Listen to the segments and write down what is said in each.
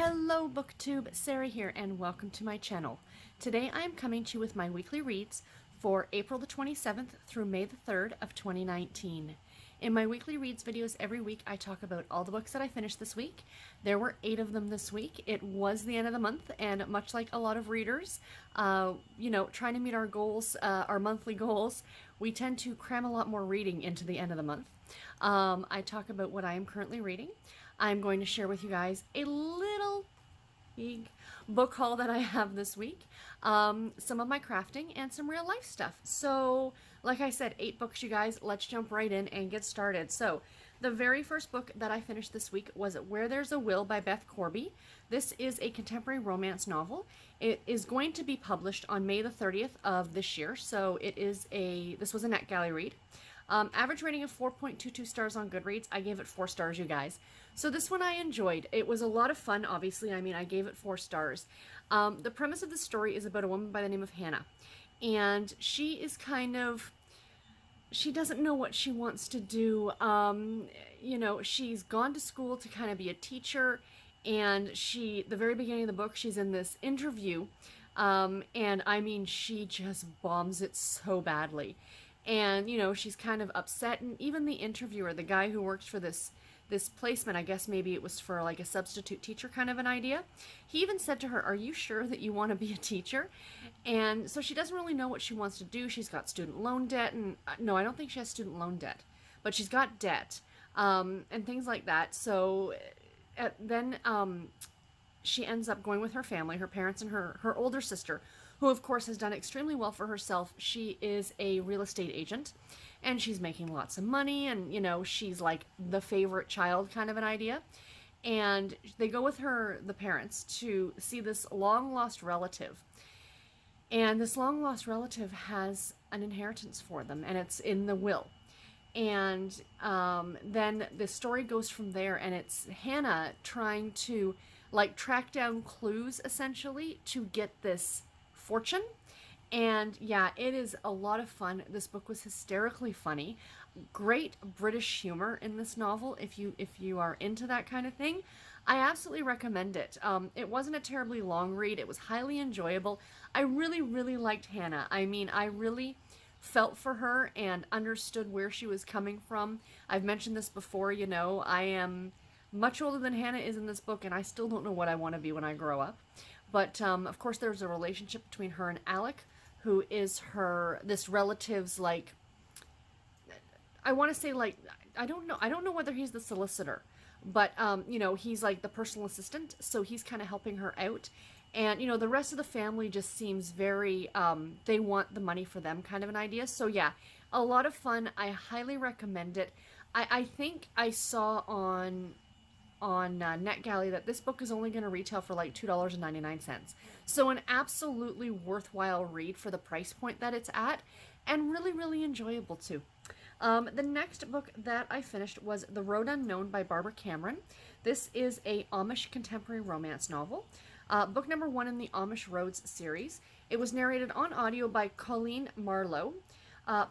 Hello BookTube, Sarah here and welcome to my channel. Today I am coming to you with my weekly reads for April the 27th through May the 3rd of 2019. In my weekly reads videos every week I talk about all the books that I finished this week. There were 8 of them this week. It was the end of the month and much like a lot of readers, trying to meet our goals, our monthly goals, we tend to cram a lot more reading into the end of the month. I talk about what I am currently reading. I'm going to share with you guys a little book haul that I have this week, some of my crafting, and some real life stuff. So, like I said, 8 books, you guys. Let's jump right in and get started. So, the very first book that I finished this week was Where There's a Will by Beth Corby. This is a contemporary romance novel. It is going to be published on May the 30th of this year, so this was a NetGalley read. Average rating of 4.22 stars on Goodreads. I gave it 4 stars, you guys. So this one I enjoyed. It was a lot of fun, obviously. I mean, I gave it 4 stars. The premise of the story is about a woman by the name of Hannah. And she is she doesn't know what she wants to do. She's gone to school to kind of be a teacher. And the very beginning of the book, she's in this interview. And I mean, she just bombs it so badly. And, she's kind of upset. And even the interviewer, the guy who works for this placement, I guess maybe it was for like a substitute teacher kind of an idea, he even said to her, "Are you sure that you want to be a teacher?" And so she doesn't really know what she wants to do. She's got student loan debt. And no, I don't think she has student loan debt. But she's got debt and things like that. So then she ends up going with her family, her parents and her older sister, who of course has done extremely well for herself. She is a real estate agent and she's making lots of money, and she's like the favorite child kind of an idea. And they go with the parents, to see this long lost relative. And this long lost relative has an inheritance for them, and it's in the will. And then the story goes from there, and it's Hannah trying to track down clues essentially to get this fortune. And yeah, it is a lot of fun. This book was hysterically funny. Great British humor in this novel. If you are into that kind of thing, I absolutely recommend it. It wasn't a terribly long read. It was highly enjoyable. I really, really liked Hannah. I mean, I really felt for her and understood where she was coming from. I've mentioned this before, I am much older than Hannah is in this book, and I still don't know what I want to be when I grow up. But, of course, there's a relationship between her and Alec, who is this relative's, I want to say, I don't know whether he's the solicitor, but, he's like the personal assistant, so he's kind of helping her out. And, the rest of the family just seems very, they want the money for them kind of an idea. So, yeah, a lot of fun. I highly recommend it. I think I saw on NetGalley that this book is only going to retail for like $2.99. So an absolutely worthwhile read for the price point that it's at, and really, really enjoyable too. The next book that I finished was The Road Unknown by Barbara Cameron. This is a Amish contemporary romance novel. Book number 1 in the Amish Roads series. It was narrated on audio by Colleen Marlowe.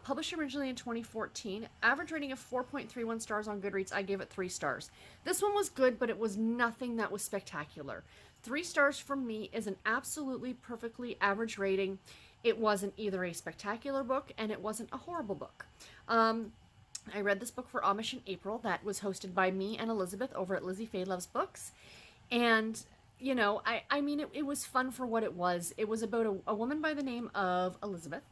Published originally in 2014. Average rating of 4.31 stars on Goodreads. I gave it 3 stars. This one was good, but it was nothing that was spectacular. 3 stars from me is an absolutely perfectly average rating. It wasn't either a spectacular book, and it wasn't a horrible book. I read this book for Amish in April. That was hosted by me and Elizabeth over at Lizzie Faye Loves Books. And I mean, it was fun for what it was. It was about a woman by the name of Elizabeth,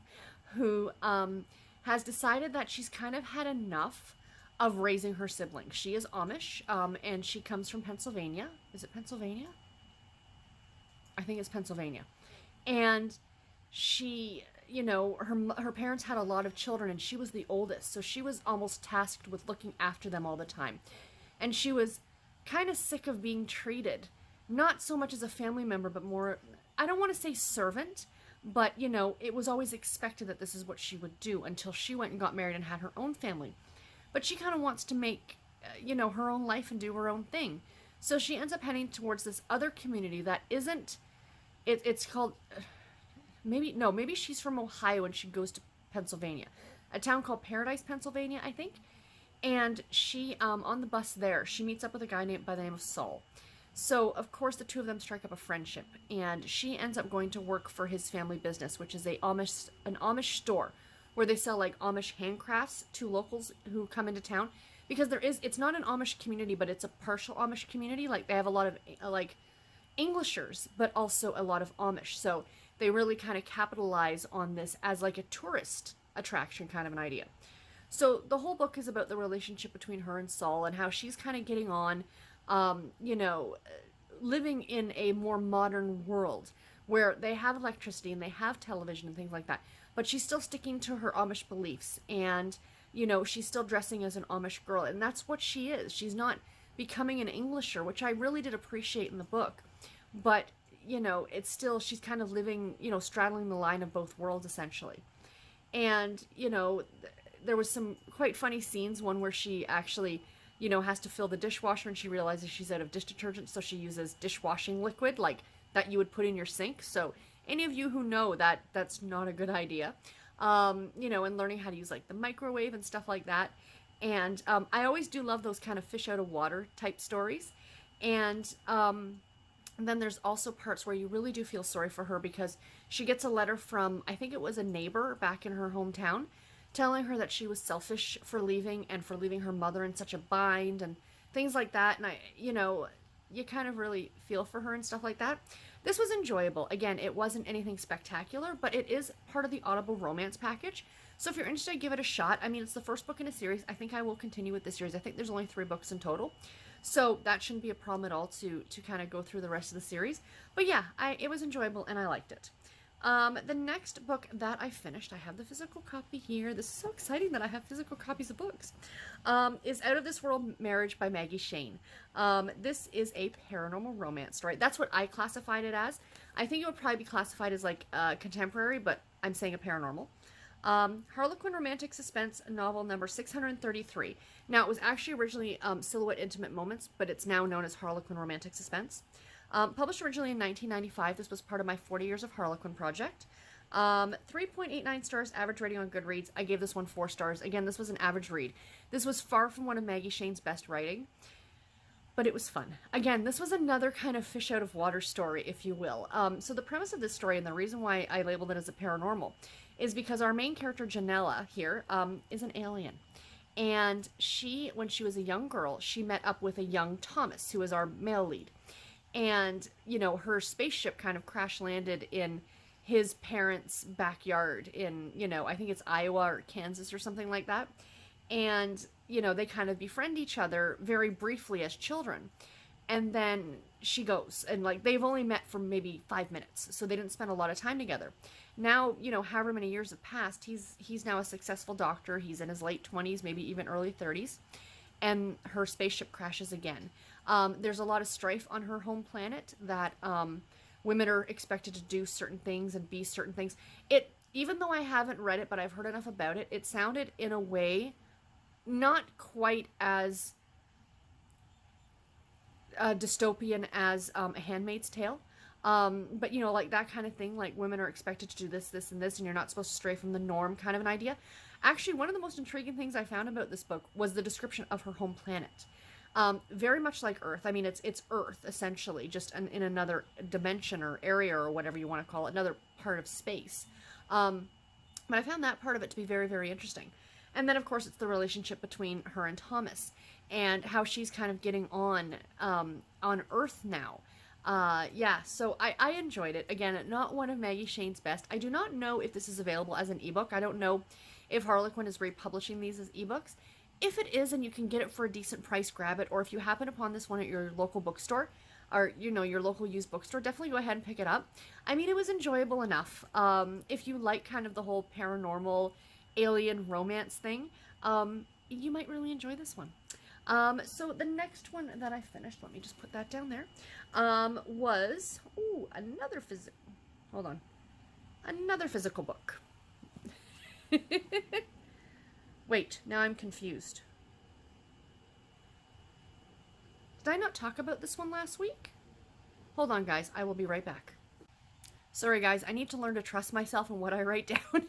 who has decided that she's kind of had enough of raising her siblings. She is Amish, and she comes from Pennsylvania. Is it Pennsylvania? I think it's Pennsylvania. And she, her parents had a lot of children, and she was the oldest, so she was almost tasked with looking after them all the time. And she was kind of sick of being treated, not so much as a family member, but more, I don't want to say servant, but, it was always expected that this is what she would do until she went and got married and had her own family. But she kind of wants to make, her own life and do her own thing. So she ends up heading towards this other community that isn't, it's called, maybe she's from Ohio and she goes to Pennsylvania. A town called Paradise, Pennsylvania, I think. And she, on the bus there, she meets up with a guy by the name of Saul. So, of course, the two of them strike up a friendship, and she ends up going to work for his family business, which is an Amish store where they sell like Amish handcrafts to locals who come into town. Because it's not an Amish community, but it's a partial Amish community. Like, they have a lot of like Englishers, but also a lot of Amish. So they really kind of capitalize on this as like a tourist attraction kind of an idea. So the whole book is about the relationship between her and Saul and how she's kind of getting on, you know, living in a more modern world where they have electricity and they have television and things like that. But she's still sticking to her Amish beliefs, and, you know, she's still dressing as an Amish girl, and that's what she is. She's not becoming an Englisher, which I really did appreciate in the book. But, you know, it's still, she's kind of living, you know, straddling the line of both worlds, essentially. And, you know, there was some quite funny scenes, one where she actually, you know, has to fill the dishwasher and she realizes she's out of dish detergent, so she uses dishwashing liquid, like that you would put in your sink. So any of you who know that that's not a good idea, you know, and learning how to use like the microwave and stuff like that. And I always do love those kind of fish out of water type stories. And then there's also parts where you really do feel sorry for her because she gets a letter from, I think it was a neighbor back in her hometown, telling her that she was selfish for leaving and for leaving her mother in such a bind and things like that. And I, you know, you kind of really feel for her and stuff like that. This was enjoyable. Again, it wasn't anything spectacular, but it is part of the Audible romance package. So if you're interested, give it a shot. I mean, it's the first book in a series. I think I will continue with this series. I think there's only 3 books in total. So that shouldn't be a problem at all to kind of go through the rest of the series. But yeah, it was enjoyable and I liked it. The next book that I finished, I have the physical copy here. This is so exciting that I have physical copies of books. Is Out of This World Marriage by Maggie Shayne. This is a paranormal romance story. That's what I classified it as. I think it would probably be classified as like contemporary, but I'm saying a paranormal. Harlequin romantic suspense novel number 633. Now, it was actually originally Silhouette Intimate Moments, but it's now known as Harlequin romantic suspense. Published originally in 1995, this was part of my 40 Years of Harlequin project. 3.89 stars, average rating on Goodreads. I gave this one 4 stars. Again, this was an average read. This was far from one of Maggie Shayne's best writing, but it was fun. Again, this was another kind of fish out of water story, if you will. So the premise of this story, and the reason why I labeled it as a paranormal, is because our main character, Janella, here, is an alien. And she, when she was a young girl, she met up with a young Thomas, who is our male lead. And, you know, her spaceship kind of crash landed in his parents' backyard in, you know, I think it's Iowa or Kansas or something like that. And, you know, they kind of befriend each other very briefly as children. And then she goes, and like they've only met for maybe 5 minutes, so they didn't spend a lot of time together. Now, you know, however many years have passed, he's now a successful doctor. He's in his late 20s, maybe even early 30s. And her spaceship crashes again. There's a lot of strife on her home planet that women are expected to do certain things and be certain things. Even though I haven't read it, but I've heard enough about it, it sounded in a way not quite as dystopian as A Handmaid's Tale. But, you know, like that kind of thing, like women are expected to do this, this, and this, and you're not supposed to stray from the norm kind of an idea. Actually, one of the most intriguing things I found about this book was the description of her home planet. Very much like Earth. I mean, it's Earth, essentially, just in another dimension or area or whatever you want to call it, another part of space. But I found that part of it to be very, very interesting. And then, of course, it's the relationship between her and Thomas and how she's kind of getting on Earth now. Yeah, so I enjoyed it. Again, not one of Maggie Shayne's best. I do not know if this is available as an ebook. I don't know if Harlequin is republishing these as ebooks. If it is and you can get it for a decent price, grab it. Or if you happen upon this one at your local bookstore, or, you know, your local used bookstore, definitely go ahead and pick it up. I mean, it was enjoyable enough. If you like kind of the whole paranormal alien romance thing, you might really enjoy this one. So the next one that I finished, let me just put that down there, was, another physical book. Wait, now I'm confused. Did I not talk about this one last week? Hold on, guys. I will be right back. Sorry, guys. I need to learn to trust myself in what I write down.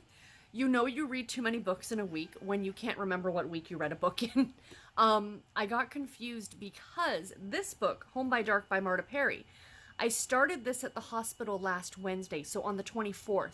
you know you read too many books in a week when you can't remember what week you read a book in. I got confused because this book, Home by Dark by Marta Perry, I started this at the hospital last Wednesday, so on the 24th.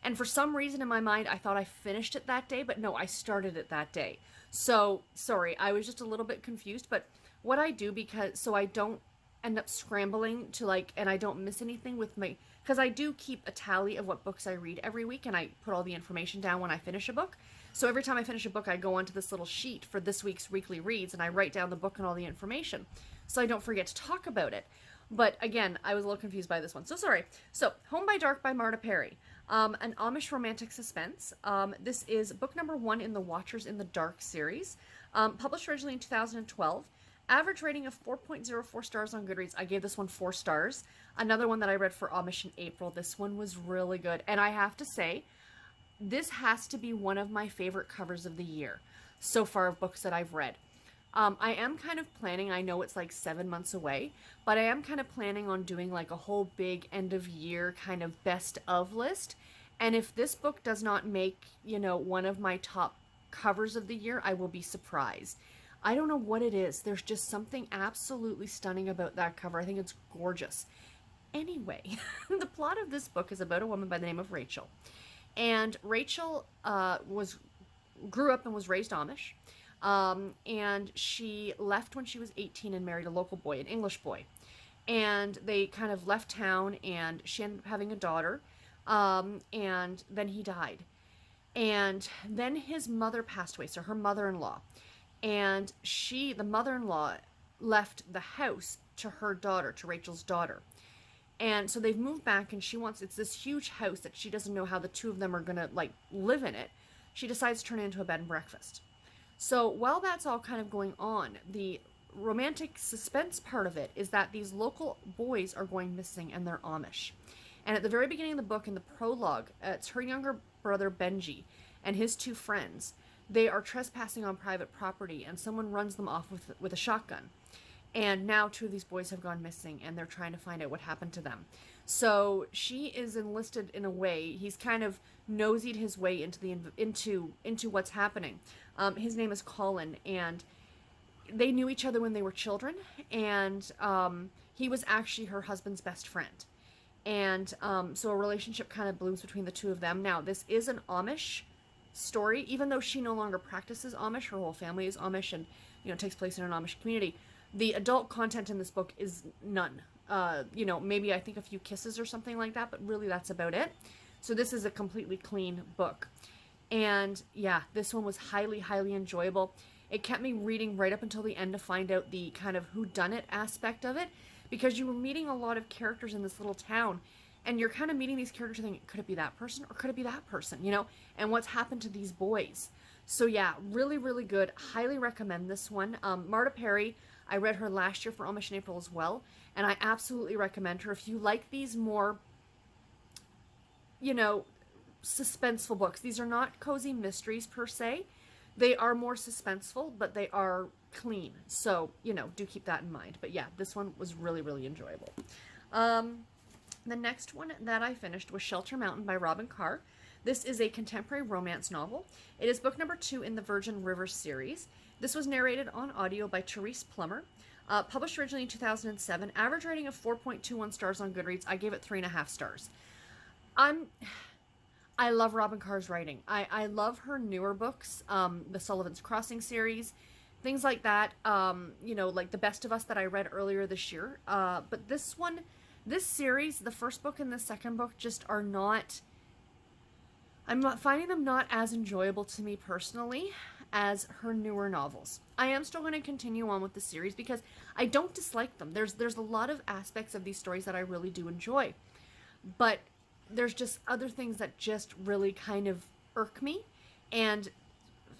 And for some reason in my mind, I thought I finished it that day, but no, I started it that day. So, sorry, I was just a little bit confused, but what I do, because, so I don't end up scrambling to like, and I don't miss anything with my, because I do keep a tally of what books I read every week, and I put all the information down when I finish a book. So every time I finish a book, I go onto this little sheet for this week's weekly reads, and I write down the book and all the information, so I don't forget to talk about it. But again, I was a little confused by this one, so sorry. So, Home by Dark by Marta Perry. An Amish romantic suspense. This is book number 1 in the Watchers in the Dark series. Published originally in 2012. Average rating of 4.04 stars on Goodreads. I gave this one 4 stars. Another one that I read for Amish in April. This one was really good. And I have to say, this has to be one of my favorite covers of the year so far of books that I've read. I am kind of planning, I know it's like 7 months away, but I am kind of planning on doing like a whole big end of year kind of best of list. And if this book does not make, you know, one of my top covers of the year, I will be surprised. I don't know what it is. There's just something absolutely stunning about that cover. I think it's gorgeous. Anyway, the plot of this book is about a woman by the name of Rachel. And Rachel grew up and was raised Amish. And she left when she was 18 and married a local boy, an English boy. And they kind of left town, and she ended up having a daughter. And then he died. And then his mother passed away, so her mother-in-law. And the mother-in-law, left the house to her daughter, to Rachel's daughter. And so they've moved back, and it's this huge house that she doesn't know how the two of them are gonna, like, live in it. She decides to turn it into a bed and breakfast. So while that's all kind of going on, the romantic suspense part of it is that these local boys are going missing, and they're Amish. And at the very beginning of the book, in the prologue, it's her younger brother Benji and his 2 friends. They are trespassing on private property, and someone runs them off with a shotgun. And now 2 of these boys have gone missing, and they're trying to find out what happened to them. So she is enlisted in a way. He's kind of nosied his way into what's happening. His name is Colin, and they knew each other when they were children, and he was actually her husband's best friend. And so a relationship kind of blooms between the 2 of them. Now, this is an Amish story, even though she no longer practices Amish. Her whole family is Amish, and you know, takes place in an Amish community. The adult content in this book is none. You know, maybe I think a few kisses or something like that, but really that's about it. So this is a completely clean book. And yeah, this one was highly, highly enjoyable. It kept me reading right up until the end to find out the kind of whodunit aspect of it, because you were meeting a lot of characters in this little town, and you're kind of meeting these characters thinking, could it be that person or could it be that person, you know, and what's happened to these boys. So yeah, really, really good. Highly recommend this one. Marta Perry, I read her last year for Amish in April as well, and I absolutely recommend her. If you like these more, you know, suspenseful books, these are not cozy mysteries per se. They are more suspenseful, but they are clean. So, you know, do keep that in mind. But yeah, this one was really, really enjoyable. The next one that I finished was Shelter Mountain by Robyn Carr. This is a contemporary romance novel. It is book number 2 in the Virgin River series. This was narrated on audio by Therese Plummer. Published originally in 2007. Average rating of 4.21 stars on Goodreads. I gave it 3.5 stars. I love Robyn Carr's writing. I love her newer books, the Sullivan's Crossing series, things like that, you know, like The Best of Us that I read earlier this year. But this series, the first book and the second book just are not, I'm not finding them not as enjoyable to me personally as her newer novels. I am still going to continue on with the series because I don't dislike them. There's a lot of aspects of these stories that I really do enjoy. But there's just other things that just really kind of irk me and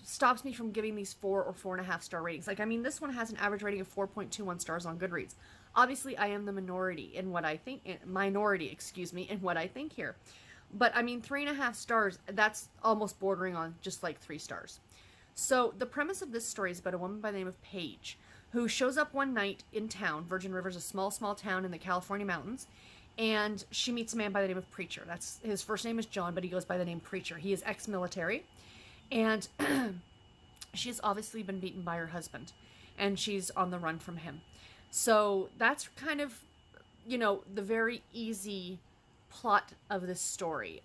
stops me from giving these 4 or 4.5 star ratings. Like, I mean, this one has an average rating of 4.21 stars on Goodreads. Obviously, I am the minority in what I think, in what I think here. But, I mean, 3.5 stars, that's almost bordering on just like 3 stars. So, the premise of this story is about a woman by the name of Paige, who shows up one night in town. Virgin River is a small, small town in the California mountains. and she meets a man by the name of Preacher. That's his first name is John, but he goes by the name Preacher. He is ex-military, and she's obviously been beaten by her husband, and she's on the run from him. So that's kind of, the very easy plot of this story.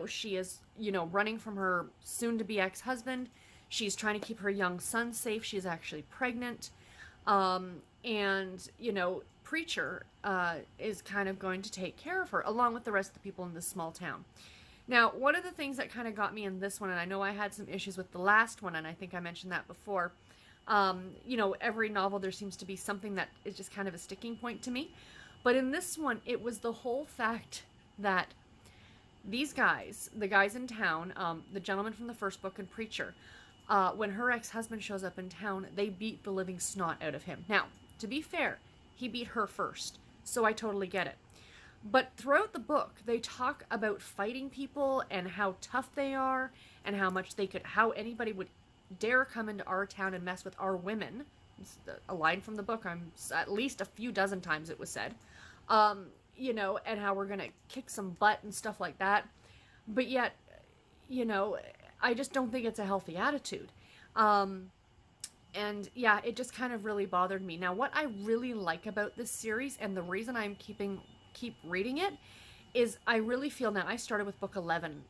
She is, running from her soon-to-be ex-husband. She's trying to keep her young son safe. She's actually pregnant. Preacher is kind of going to take care of her, along with the rest of the people in this small town. Now, one of the things that kind of got me in this one, and I know I had some issues with the last one, and I think I mentioned that before, every novel there seems to be something that is just kind of a sticking point to me. But in this one, it was the whole fact that these guys, the guys in town, the gentleman from the first book and Preacher, when her ex-husband shows up in town, they beat the living snot out of him. Now, to be fair, he beat her first, so I totally get it. But throughout the book, they talk about fighting people and how tough they are and how anybody would dare come into our town and mess with our women. It's a line from the book. At least a few dozen times it was said. And how we're going to kick some butt and stuff like that. But yet, I just don't think it's a healthy attitude. It just kind of really bothered me. Now, what I really like about this series, and the reason I'm keep reading it, is I really feel now, I started with book 11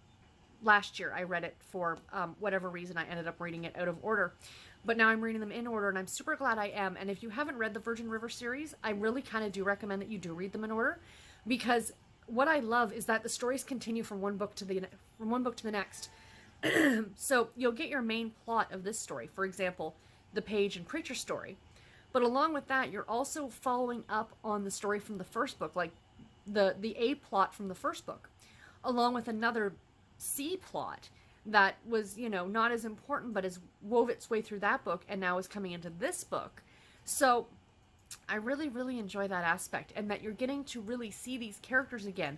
last year. I read it for whatever reason. I ended up reading it out of order. But now I'm reading them in order, and I'm super glad I am. And if you haven't read the Virgin River series, I really kind of do recommend that you do read them in order, because what I love is that the stories continue from one book to the next. So you'll get your main plot of this story, for example, the Page and Preacher story. But along with that, you're also following up on the story from the first book, like the A plot from the first book, along with another C plot that was, not as important, but has wove its way through that book and now is coming into this book. So I really, really enjoy that aspect, and that you're getting to really see these characters again.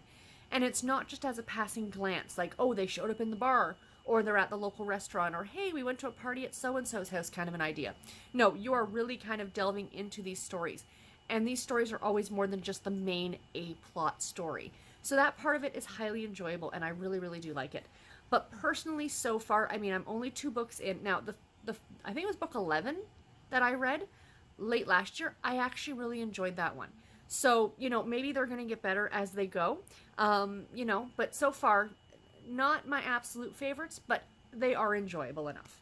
And it's not just as a passing glance, like, oh, they showed up in the bar, or they're at the local restaurant, or hey, we went to a party at so-and-so's house, kind of an idea. No, you are really kind of delving into these stories. And these stories are always more than just the main A-plot story. So that part of it is highly enjoyable, and I really, really do like it. But personally, so far, I mean, I'm only 2 books in. Now, I think it was book 11 that I read late last year. I actually really enjoyed that one. So, maybe they're going to get better as they go. But so far, not my absolute favorites, but they are enjoyable enough.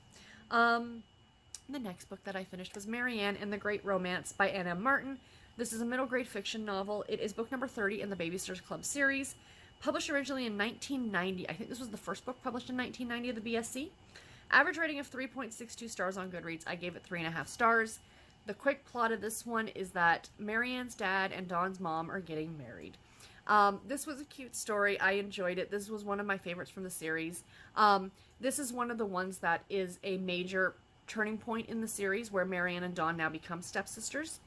The next book that I finished was Marianne and the Great Romance by Ann M. Martin. This is a middle grade fiction novel. It is book number 30 in the Babysitters Club series. Published originally in 1990. I think this was the first book published in 1990 of the BSC. Average rating of 3.62 stars on Goodreads. I gave it 3.5 stars. The quick plot of this one is that Marianne's dad and Dawn's mom are getting married. This was a cute story. I enjoyed it. This was one of my favorites from the series. This is one of the ones that is a major turning point in the series, where Marianne and Dawn now become stepsisters.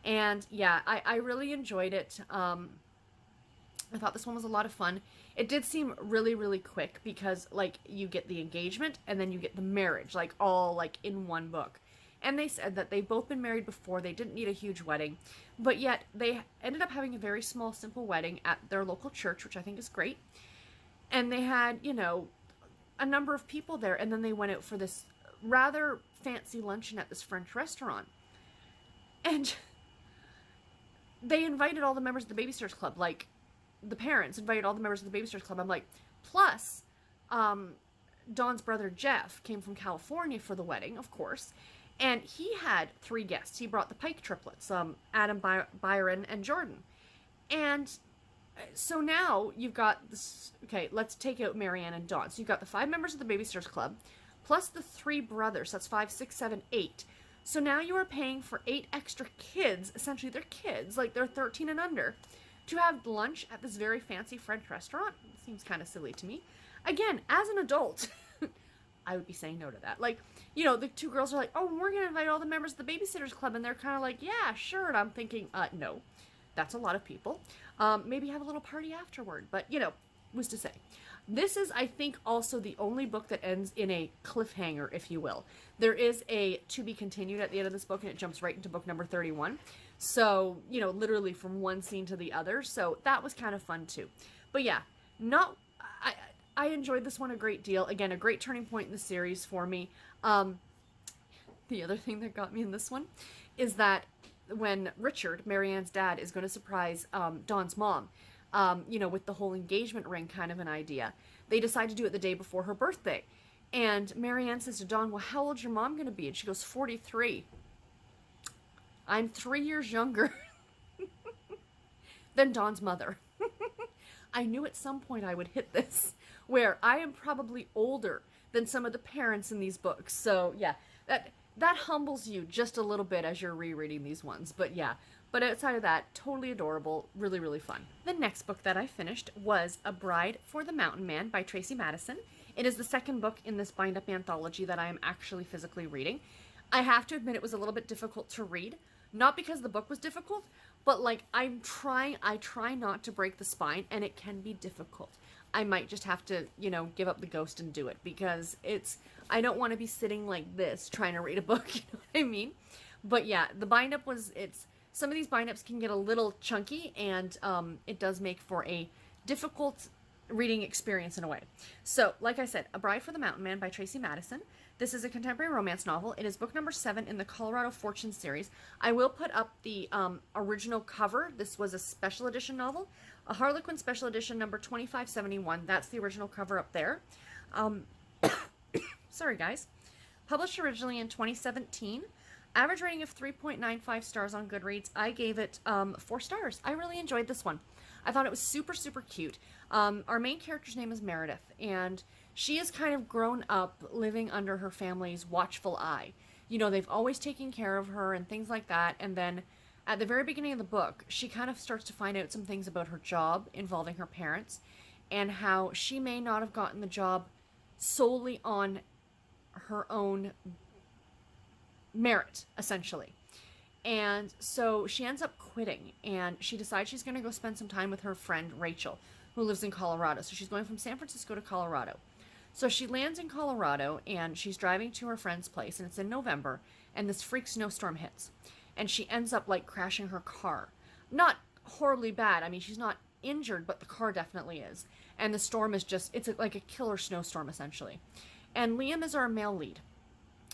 And yeah, I really enjoyed it. I thought this one was a lot of fun. It did seem really, really quick, because like you get the engagement and then you get the marriage, like all like in one book. And they said that they've both been married before. They didn't need a huge wedding, but yet they ended up having a very small, simple wedding at their local church, which I think is great. And they had, a number of people there, and then they went out for this rather fancy luncheon at this French restaurant. And they invited all the members of the Babysitters Club, like the parents invited all the members of the Babysitters Club. I'm like, plus, Dawn's brother Jeff came from California for the wedding, of course, and he had 3 guests. He brought the Pike triplets, Adam, Byron, and Jordan. And so now you've got this, okay, let's take out Marianne and Dawn. So you've got the 5 members of the Babysitters Club, plus the 3 brothers, that's 5, 6, 7, 8. So now you are paying for 8 extra kids, essentially they're kids, like they're 13 and under, to have lunch at this very fancy French restaurant. It seems kind of silly to me. Again, as an adult, I would be saying no to that. Like, the 2 girls are like, oh, we're going to invite all the members of the Babysitters Club, and they're kind of like, yeah, sure, and I'm thinking, no, that's a lot of people. Maybe have a little party afterward, but, who's to say. This is, I think, also the only book that ends in a cliffhanger, if you will. There is a to be continued at the end of this book, and it jumps right into book number 31. So, you know, literally from one scene to the other. So that was kind of fun too. But yeah, I enjoyed this one a great deal. Again, a great turning point in the series for me. The other thing that got me in this one is that when Richard, Marianne's dad, is going to surprise Dawn's mom, you know, with the whole engagement ring kind of an idea, they decide to do it the day before her birthday. And Marianne says to Dawn, well, how old's your mom going to be? And she goes, 43. I'm 3 years younger than Dawn's mother. I knew at some point I would hit this, where I am probably older than some of the parents in these books. So yeah, that humbles you just a little bit as you're rereading these ones. But yeah, but outside of that, totally adorable, really, really fun. The next book that I finished was A Bride for the Mountain Man by Tracy Madison. It is the second book in this bind-up anthology that I am actually physically reading. I have to admit it was a little bit difficult to read. Not because the book was difficult, but like I try not to break the spine, and it can be difficult. I might just have to, you know, give up the ghost and do it, because I don't want to be sitting like this trying to read a book, you know what I mean? But yeah, the bind-up some of these bind-ups can get a little chunky, and it does make for a difficult reading experience in a way. So, like I said, A Bride for the Mountain Man by Tracy Madison. This is a contemporary romance novel. It is book number 7 in the Colorado Fortune series. I will put up the original cover. This was a special edition novel, a Harlequin special edition number 2571. That's the original cover up there. Sorry, guys. Published originally in 2017. Average rating of 3.95 stars on Goodreads. I gave it 4 stars. I really enjoyed this one. I thought it was super, super cute. Our main character's name is Meredith, and she has kind of grown up living under her family's watchful eye. You know, they've always taken care of her and things like that, and then at the very beginning of the book, she kind of starts to find out some things about her job involving her parents, and how she may not have gotten the job solely on her own merit, essentially. And so she ends up quitting, and she decides she's going to go spend some time with her friend Rachel, who lives in Colorado. So she's going from San Francisco to Colorado. So she lands in Colorado, and she's driving to her friend's place, and it's in November, and this freak snowstorm hits. And she ends up, like, crashing her car. Not horribly bad. I mean, she's not injured, but the car definitely is. And the storm is just, it's like a killer snowstorm, essentially. And Liam is our male lead.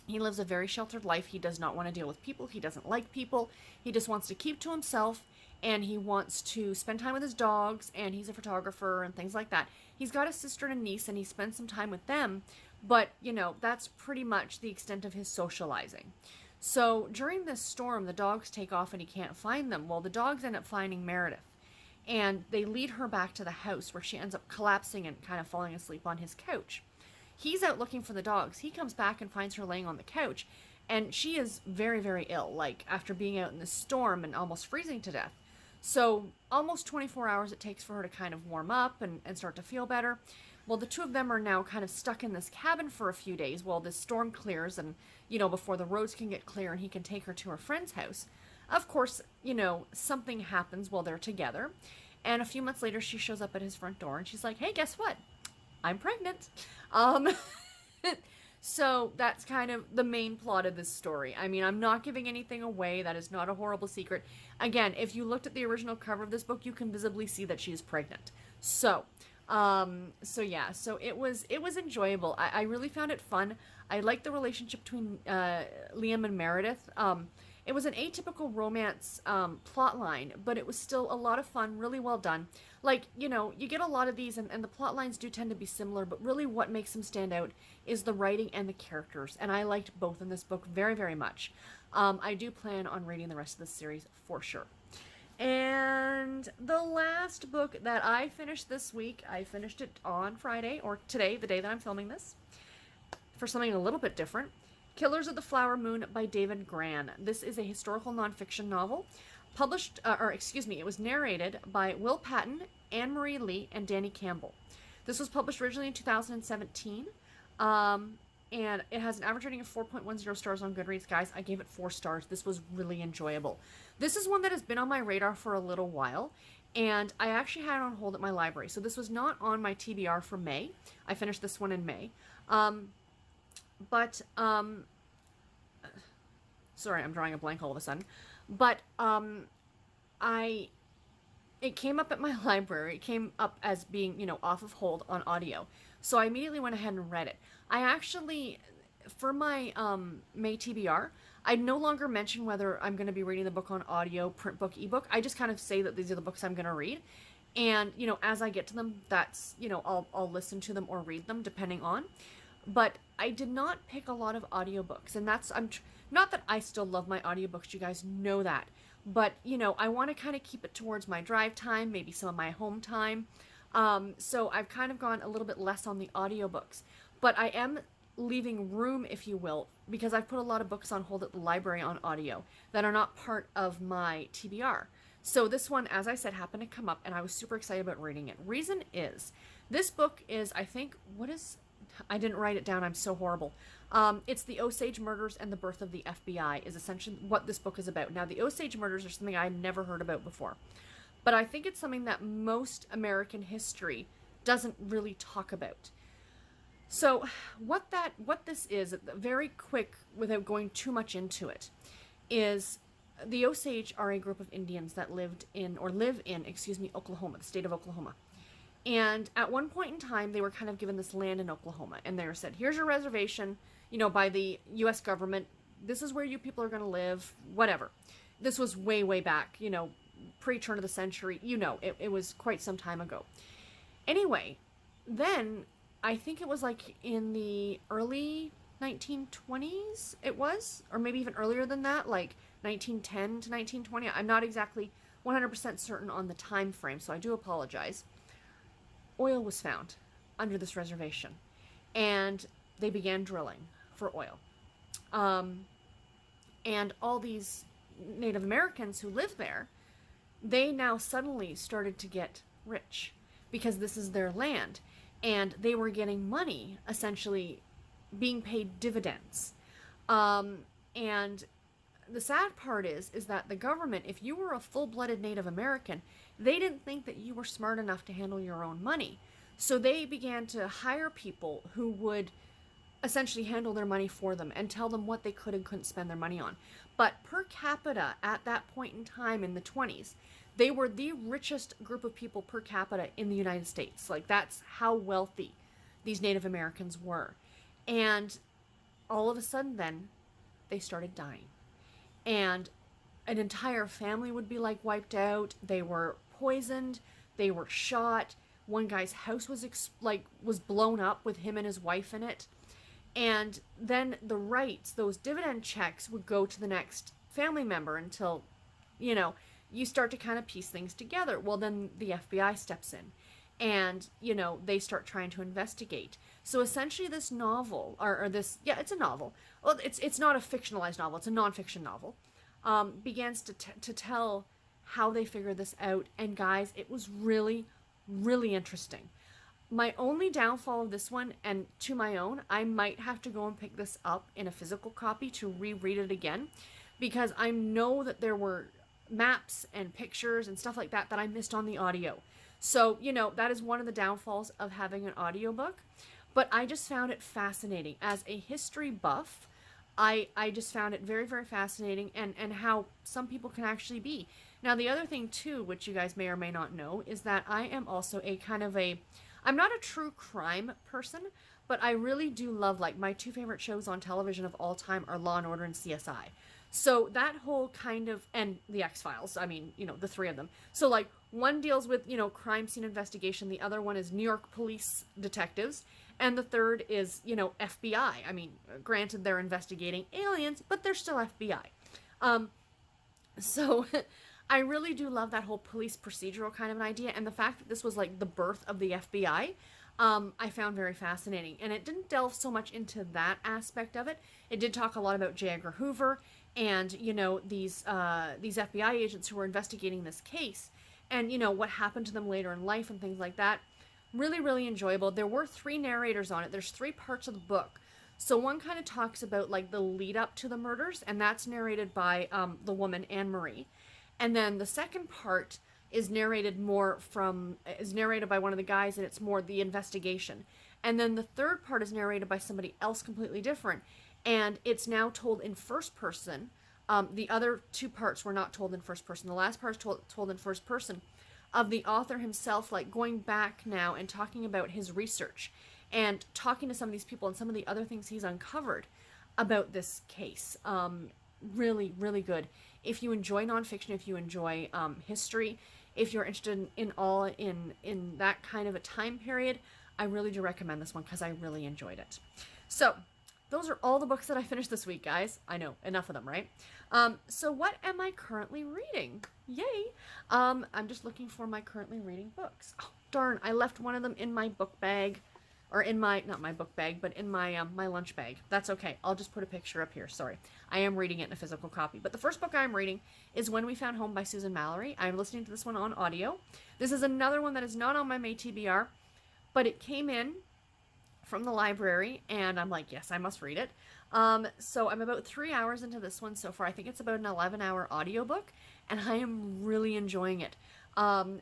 He lives a very sheltered life. He does not want to deal with people. He doesn't like people. He just wants to keep to himself, and he wants to spend time with his dogs, and he's a photographer and things like that. He's got a sister and a niece, and he spends some time with them, but, you know, that's pretty much the extent of his socializing. So during this storm, the dogs take off and he can't find them. Well, the dogs end up finding Meredith, and they lead her back to the house, where she ends up collapsing and kind of falling asleep on his couch. He's out looking for the dogs. He comes back and finds her laying on the couch, and she is very, very ill, like after being out in the storm and almost freezing to death. So almost 24 hours it takes for her to kind of warm up and start to feel better. Well, the two of them are now kind of stuck in this cabin for a few days while this storm clears, and, you know, before the roads can get clear and he can take her to her friend's house. Of course, you know, something happens while they're together, and a few months later she shows up at his front door and she's like, hey, guess what? I'm pregnant. So that's kind of the main plot of this story. I mean, I'm not giving anything away. That is not a horrible secret. Again, if you looked at the original cover of this book, you can visibly see that she is pregnant. So yeah, so it was enjoyable. I really found it fun. I liked the relationship between Liam and Meredith. It was an atypical romance plot line, but it was still a lot of fun, really well done. Like, you know, you get a lot of these, and the plot lines do tend to be similar, but really what makes them stand out is the writing and the characters, and I liked both in this book very, very much. I do plan on reading the rest of this series for sure. And the last book that I finished this week, I finished it on Friday, or today, the day that I'm filming this, for something a little bit different. Killers of the Flower Moon by David Grann. This is a historical nonfiction novel. It was narrated by Will Patton, Anne-Marie Lee, and Danny Campbell. This was published originally in 2017, and it has an average rating of 4.10 stars on Goodreads. Guys, I gave it 4 stars. This was really enjoyable. This is one that has been on my radar for a little while, And I actually had it on hold at my library. So this was not on my TBR for May. I finished this one in May. But sorry, I'm drawing a blank all of a sudden. But it came up at my library. It came up as being, off of hold on audio. So I immediately went ahead and read it. I actually, for my May TBR, I no longer mention whether I'm going to be reading the book on audio, print book, ebook. I just kind of say that these are the books I'm going to read. And, as I get to them, that's, I'll listen to them or read them depending on. But I did not pick a lot of audiobooks. And that's, not that I still love my audiobooks, you guys know that. But, I want to kind of keep it towards my drive time, maybe some of my home time. So I've kind of gone a little bit less on the audiobooks. But I am leaving room, if you will, because I've put a lot of books on hold at the library on audio that are not part of my TBR. So this one, as I said, happened to come up and I was super excited about reading it. Reason is, this book is, I think, I didn't write it down, I'm so horrible. It's the Osage Murders and the Birth of the FBI is essentially what this book is about. Now, the Osage Murders are something I had never heard about before. But I think it's something that most American history doesn't really talk about. So what this is, very quick, without going too much into it, is the Osage are a group of Indians that live in, Oklahoma, the state of Oklahoma. And at one point in time, they were kind of given this land in Oklahoma. And they were said, here's your reservation, by the U.S. government. This is where you people are going to live, whatever. This was way, way back, pre-turn of the century. It was quite some time ago. Anyway, then I think it was like in the early 1920s it was, or maybe even earlier than that, like 1910 to 1920. I'm not exactly 100% certain on the time frame, so I do apologize. Oil was found under this reservation, and they began drilling for oil. And all these Native Americans who live there, they now suddenly started to get rich because this is their land. And they were getting money, essentially being paid dividends. And the sad part is that the government, if you were a full-blooded Native American, they didn't think that you were smart enough to handle your own money. So they began to hire people who would essentially handle their money for them and tell them what they could and couldn't spend their money on. But per capita, at that point in time in the 20s, they were the richest group of people per capita in the United States. Like, that's how wealthy these Native Americans were. And all of a sudden then, they started dying. And an entire family would be, like, wiped out. They were poisoned. They were shot. One guy's house was blown up with him and his wife in it. And then the rights, those dividend checks, would go to the next family member until, you start to kind of piece things together. Well, then the FBI steps in and, they start trying to investigate. So essentially this novel, it's a novel. Well, it's not a fictionalized novel. It's a nonfiction novel. Begins to tell how they figured this out. And guys, it was really, really interesting. My only downfall of this one, and to my own, I might have to go and pick this up in a physical copy to reread it again, because I know that there were maps and pictures and stuff like that I missed on the audio. So, that is one of the downfalls of having an audiobook. But I just found it fascinating. As a history buff, I just found it very, very fascinating, and how some people can actually be. Now, the other thing, too, which you guys may or may not know, is that I am also I'm not a true crime person, but I really do love, my two favorite shows on television of all time are Law & Order and CSI. So that whole kind of, and the X-Files, the three of them. So, one deals with, crime scene investigation, the other one is New York police detectives, and the third is, FBI. Granted, they're investigating aliens, but they're still FBI. So I really do love that whole police procedural kind of an idea, and the fact that this was, the birth of the FBI, I found very fascinating. And it didn't delve so much into that aspect of it. It did talk a lot about J. Edgar Hoover and, these FBI agents who were investigating this case and, what happened to them later in life and things like that. Really, really enjoyable. There were 3 narrators on it. There's 3 parts of the book. So one kind of talks about, the lead up to the murders, and that's narrated by the woman, Anne Marie. And then the second part is narrated by one of the guys, and it's more the investigation. And then the third part is narrated by somebody else completely different, and it's now told in first person. The other two parts were not told in first person. The last part is told in first person, of the author himself, like going back now and talking about his research and talking to some of these people and some of the other things he's uncovered about this case. Really, really good. If you enjoy nonfiction, if you enjoy history, if you're interested in that kind of a time period, I really do recommend this one because I really enjoyed it. So those are all the books that I finished this week, guys. I know, enough of them, right? So what am I currently reading? Yay! I'm just looking for my currently reading books. Oh, darn, I left one of them in my book bag. Or in my, not my book bag, but in my my lunch bag. That's okay. I'll just put a picture up here. Sorry. I am reading it in a physical copy. But the first book I'm reading is When We Found Home by Susan Mallory. I'm listening to this one on audio. This is another one that is not on my May TBR, but it came in from the library, and I'm like, yes, I must read it. So I'm about 3 hours into this one so far. I think it's about an 11-hour audiobook, and I am really enjoying it.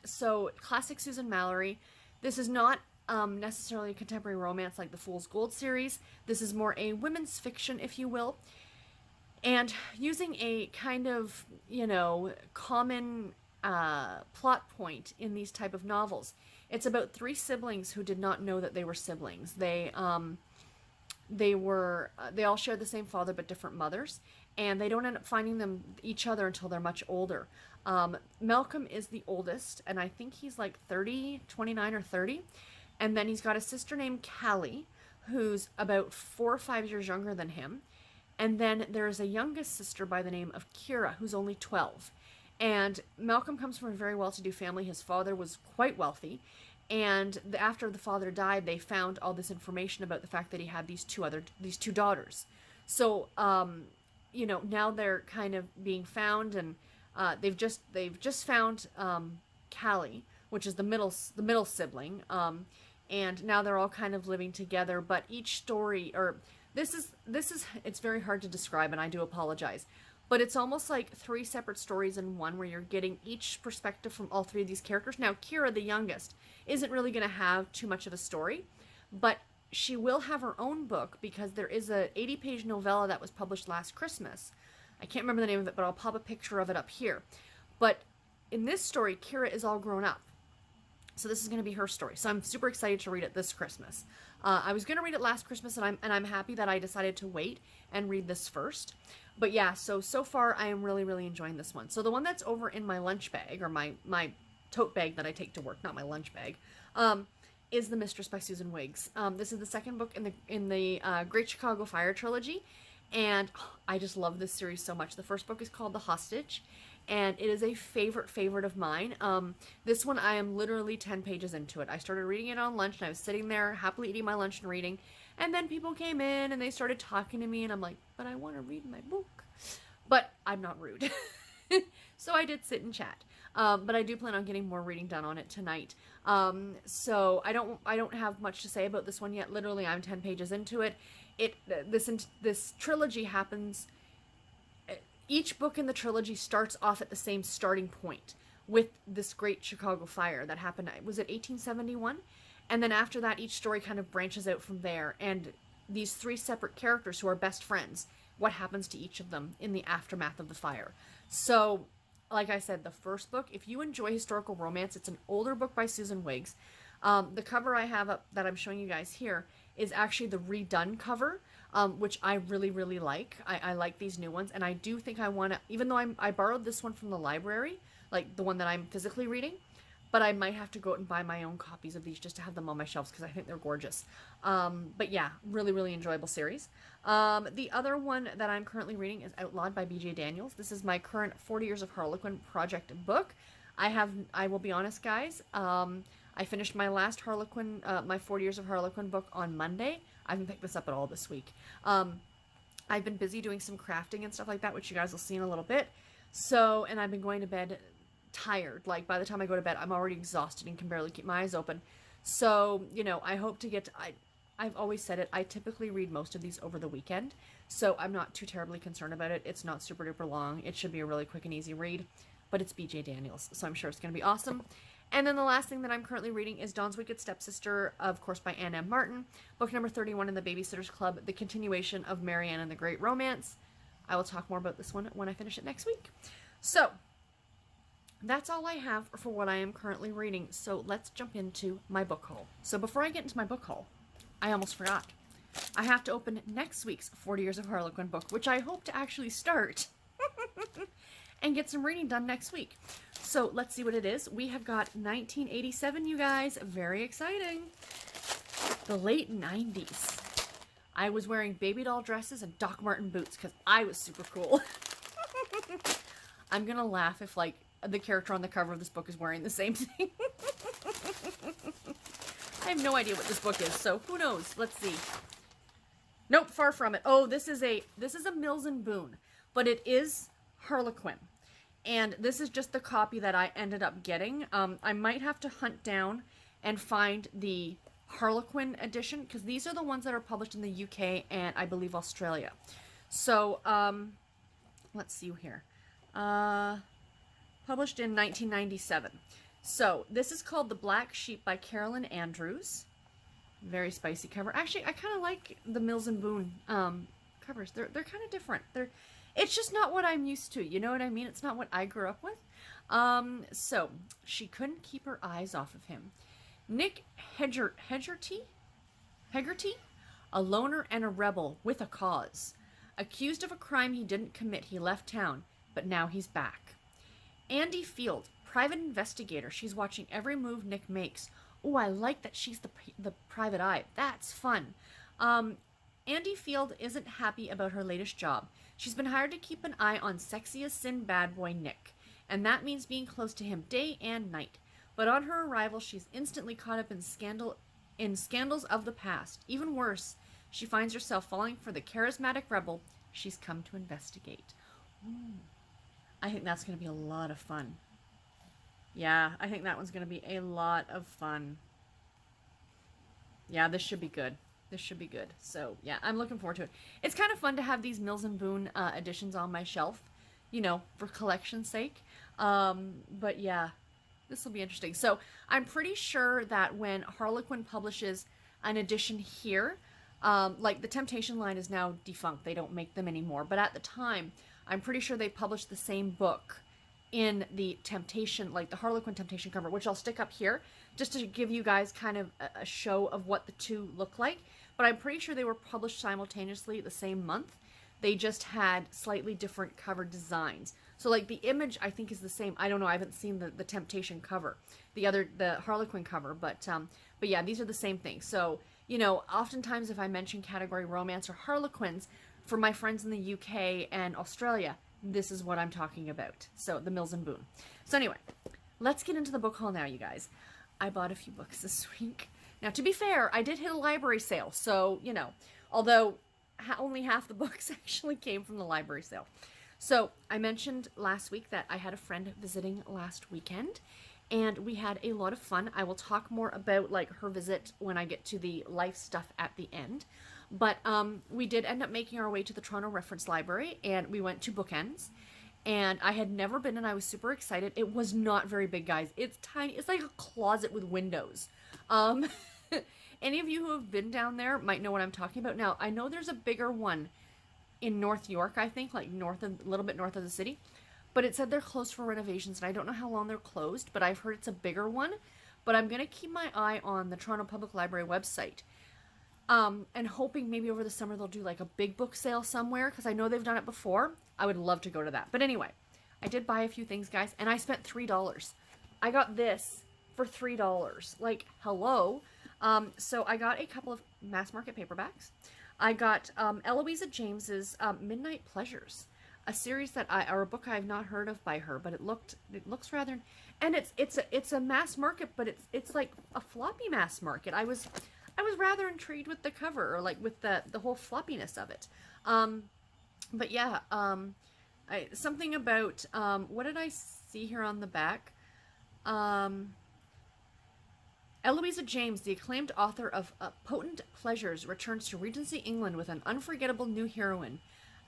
So classic Susan Mallory. This is not necessarily a contemporary romance like the Fool's Gold series. This is more a women's fiction, if you will, and using a kind of, common plot point in these type of novels. It's about three siblings who did not know that they were siblings. They all share the same father but different mothers, and they don't end up finding each other until they're much older. Malcolm is the oldest, and I think he's like 29 or 30. And then he's got a sister named Callie, who's about 4 or 5 years younger than him. And then there's a youngest sister by the name of Kira, who's only 12. And Malcolm comes from a very well-to-do family. His father was quite wealthy. And after the father died, they found all this information about the fact that he had these two daughters. So, now they're kind of being found, and they've just found Callie, which is the middle sibling. And now they're all kind of living together, but each story, or this is, it's very hard to describe, and I do apologize, but it's almost like 3 separate stories in one, where you're getting each perspective from all 3 of these characters. Now, Kira, the youngest, isn't really going to have too much of a story, but she will have her own book, because there is a 80-page novella that was published last Christmas. I can't remember the name of it, but I'll pop a picture of it up here. But in this story, Kira is all grown up. So this is going to be her story. So I'm super excited to read it this Christmas. I was going to read it last Christmas, and I'm happy that I decided to wait and read this first. But yeah, so far I am really, really enjoying this one. So the one that's over in my lunch bag, or my tote bag that I take to work, not my lunch bag, is The Mistress by Susan Wiggs. This is the second book in the Great Chicago Fire trilogy, and I just love this series so much. The first book is called The Hostage, and it is a favorite of mine. This one, I am literally 10 pages into it. I started reading it on lunch, and I was sitting there happily eating my lunch and reading, and then people came in and they started talking to me, and I'm like, but I want to read my book. But I'm not rude. So I did sit and chat. But I do plan on getting more reading done on it tonight. So I don't have much to say about this one yet. Literally, I'm 10 pages into it. This trilogy happens. Each book in the trilogy starts off at the same starting point with this Great Chicago Fire that happened. Was it 1871? And then after that, each story kind of branches out from there. And these 3 separate characters who are best friends, what happens to each of them in the aftermath of the fire. So, like I said, the first book, if you enjoy historical romance, it's an older book by Susan Wiggs. The cover I have up that I'm showing you guys here is actually the redone cover, which I really, really like. I like these new ones, and I do think I want to, even though I borrowed this one from the library, like the one that I'm physically reading, but I might have to go out and buy my own copies of these just to have them on my shelves, because I think they're gorgeous. But yeah, really, really enjoyable series. The other one that I'm currently reading is Outlawed by B.J. Daniels. This is my current 40 Years of Harlequin project book. I will be honest, guys, I finished my last Harlequin, my 40 Years of Harlequin book on Monday. I haven't picked this up at all this week. I've been busy doing some crafting and stuff like that, which you guys will see in a little bit. So, and I've been going to bed tired. Like, by the time I go to bed, I'm already exhausted and can barely keep my eyes open. So, I hope to get to, I've always said it, I typically read most of these over the weekend, so I'm not too terribly concerned about it. It's not super duper long. It should be a really quick and easy read. but it's BJ Daniels, so I'm sure it's going to be awesome. And then the last thing that I'm currently reading is Dawn's Wicked Stepsister, of course, by Ann M. Martin. Book number 31 in the Babysitter's Club, the continuation of Marianne and the Great Romance. I will talk more about this one when I finish it next week. So, that's all I have for what I am currently reading. So, let's jump into my book haul. So, before I get into my book haul, I almost forgot. I have to open next week's 40 Years of Harlequin book, which I hope to actually start and get some reading done next week. So let's see what it is. We have got 1987, you guys. Very exciting. The late 90s. I was wearing baby doll dresses and Doc Marten boots because I was super cool. I'm going to laugh if, like, the character on the cover of this book is wearing the same thing. I have no idea what this book is, so who knows? Let's see. Nope, far from it. Oh, this is a Mills and Boon, but it is Harlequin. And this is just the copy that I ended up getting. I might have to hunt down and find the Harlequin edition, because these are the ones that are published in the UK and I believe Australia. So, let's see here. Published in 1997. So, this is called The Black Sheep by Carolyn Andrews. Very spicy cover. Actually, I kind of like the Mills and Boon covers. They're kind of different. It's just not what I'm used to. You know what I mean? It's not what I grew up with. So, she couldn't keep her eyes off of him. Nick Hegarty? A loner and a rebel with a cause. Accused of a crime he didn't commit, he left town, but now he's back. Andy Field, private investigator. She's watching every move Nick makes. Oh, I like that she's the private eye. That's fun. Andy Field isn't happy about her latest job. She's been hired to keep an eye on sexy as sin bad boy Nick, and that means being close to him day and night. But on her arrival, she's instantly caught up in scandals of the past. Even worse, she finds herself falling for the charismatic rebel she's come to investigate. Ooh. I think that's going to be a lot of fun. Yeah, I think that one's going to be a lot of fun. Yeah, this should be good. This should be good. So, yeah, I'm looking forward to it. It's kind of fun to have these Mills and Boon editions on my shelf, you know, for collection's sake. But, yeah, this will be interesting. So, I'm pretty sure that when Harlequin publishes an edition here, like the Temptation line is now defunct. They don't make them anymore. But at the time, I'm pretty sure they published the same book in the Temptation, like the Harlequin Temptation cover, which I'll stick up here just to give you guys kind of a show of what the two look like. But I'm pretty sure they were published simultaneously the same month. They just had slightly different cover designs. So like the image I think is the same. I don't know, I haven't seen the Temptation cover, the Harlequin cover, but yeah, these are the same thing. So, you know, oftentimes if I mention category romance or Harlequins, for my friends in the UK and Australia, this is what I'm talking about. So, the Mills and Boon. So anyway, let's get into the book haul now, you guys. I bought a few books this week. Now, to be fair, I did hit a library sale. So, you know, although only half the books actually came from the library sale. So, I mentioned last week that I had a friend visiting last weekend, and we had a lot of fun. I will talk more about, like, her visit when I get to the life stuff at the end. But we did end up making our way to the Toronto Reference Library, and we went to Bookends, and I had never been, and I was super excited. It was not very big, guys. It's tiny. It's like a closet with windows. Any of you who have been down there might know what I'm talking about. Now, I know there's a bigger one in North York, I think, like a little bit north of the city, but it said they're closed for renovations, and I don't know how long they're closed, but I've heard it's a bigger one. But I'm going to keep my eye on the Toronto Public Library website. And hoping maybe over the summer they'll do like a big book sale somewhere, because I know they've done it before. I would love to go to that. But anyway, I did buy a few things, guys, and I spent $3. I got this for $3. Like, hello. So I got a couple of mass market paperbacks. I got Eloisa James's Midnight Pleasures, a series or a book I have not heard of by her, but it looks rather, and it's a mass market, but it's like a floppy mass market. I was rather intrigued with the cover, or like with the whole floppiness of it. But yeah, something about, what did I see here on the back? Eloisa James, the acclaimed author of Potent Pleasures, returns to Regency England with an unforgettable new heroine.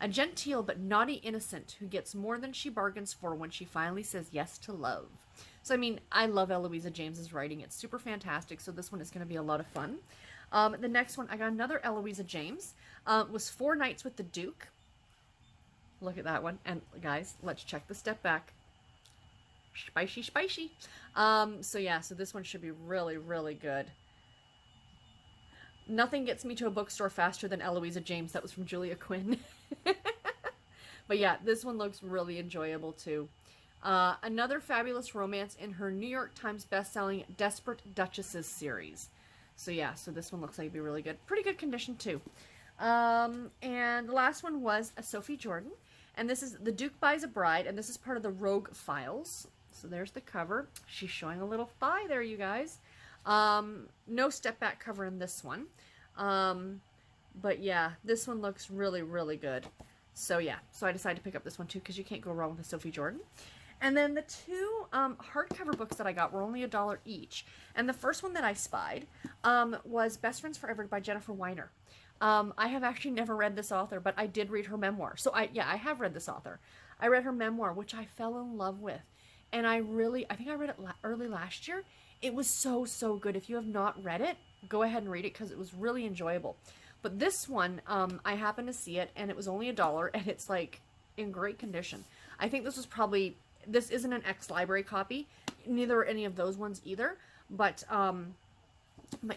A genteel but naughty innocent who gets more than she bargains for when she finally says yes to love. So, I mean, I love Eloisa James's writing. It's super fantastic, so this one is going to be a lot of fun. The next one, I got another Eloisa James. Was Four Nights with the Duke. Look at that one. And, guys, let's check the step back. Spicy, spicy. So, yeah, so this one should be really, really good. Nothing gets me to a bookstore faster than Eloisa James. That was from Julia Quinn. But, yeah, this one looks really enjoyable, too. Another fabulous romance in her New York Times bestselling Desperate Duchesses series. So yeah, so this one looks like it'd be really good. Pretty good condition too. And the last one was a Sophie Jordan. And this is The Duke Buys a Bride, and this is part of the Rogue Files. So there's the cover. She's showing a little thigh there, you guys. No step back cover in this one. But yeah, this one looks really, really good. So yeah, so I decided to pick up this one too because you can't go wrong with a Sophie Jordan. And then the two hardcover books that I got were only $1 each. And the first one that I spied was Best Friends Forever by Jennifer Weiner. I have actually never read this author, but I did read her memoir. So I have read this author. I read her memoir, which I fell in love with. And I think I read it early last year. It was so, so good. If you have not read it, go ahead and read it because it was really enjoyable. But this one, I happened to see it, and it was only $1, and it's like in great condition. I think this was probably... This isn't an ex-library copy. Neither are any of those ones either. But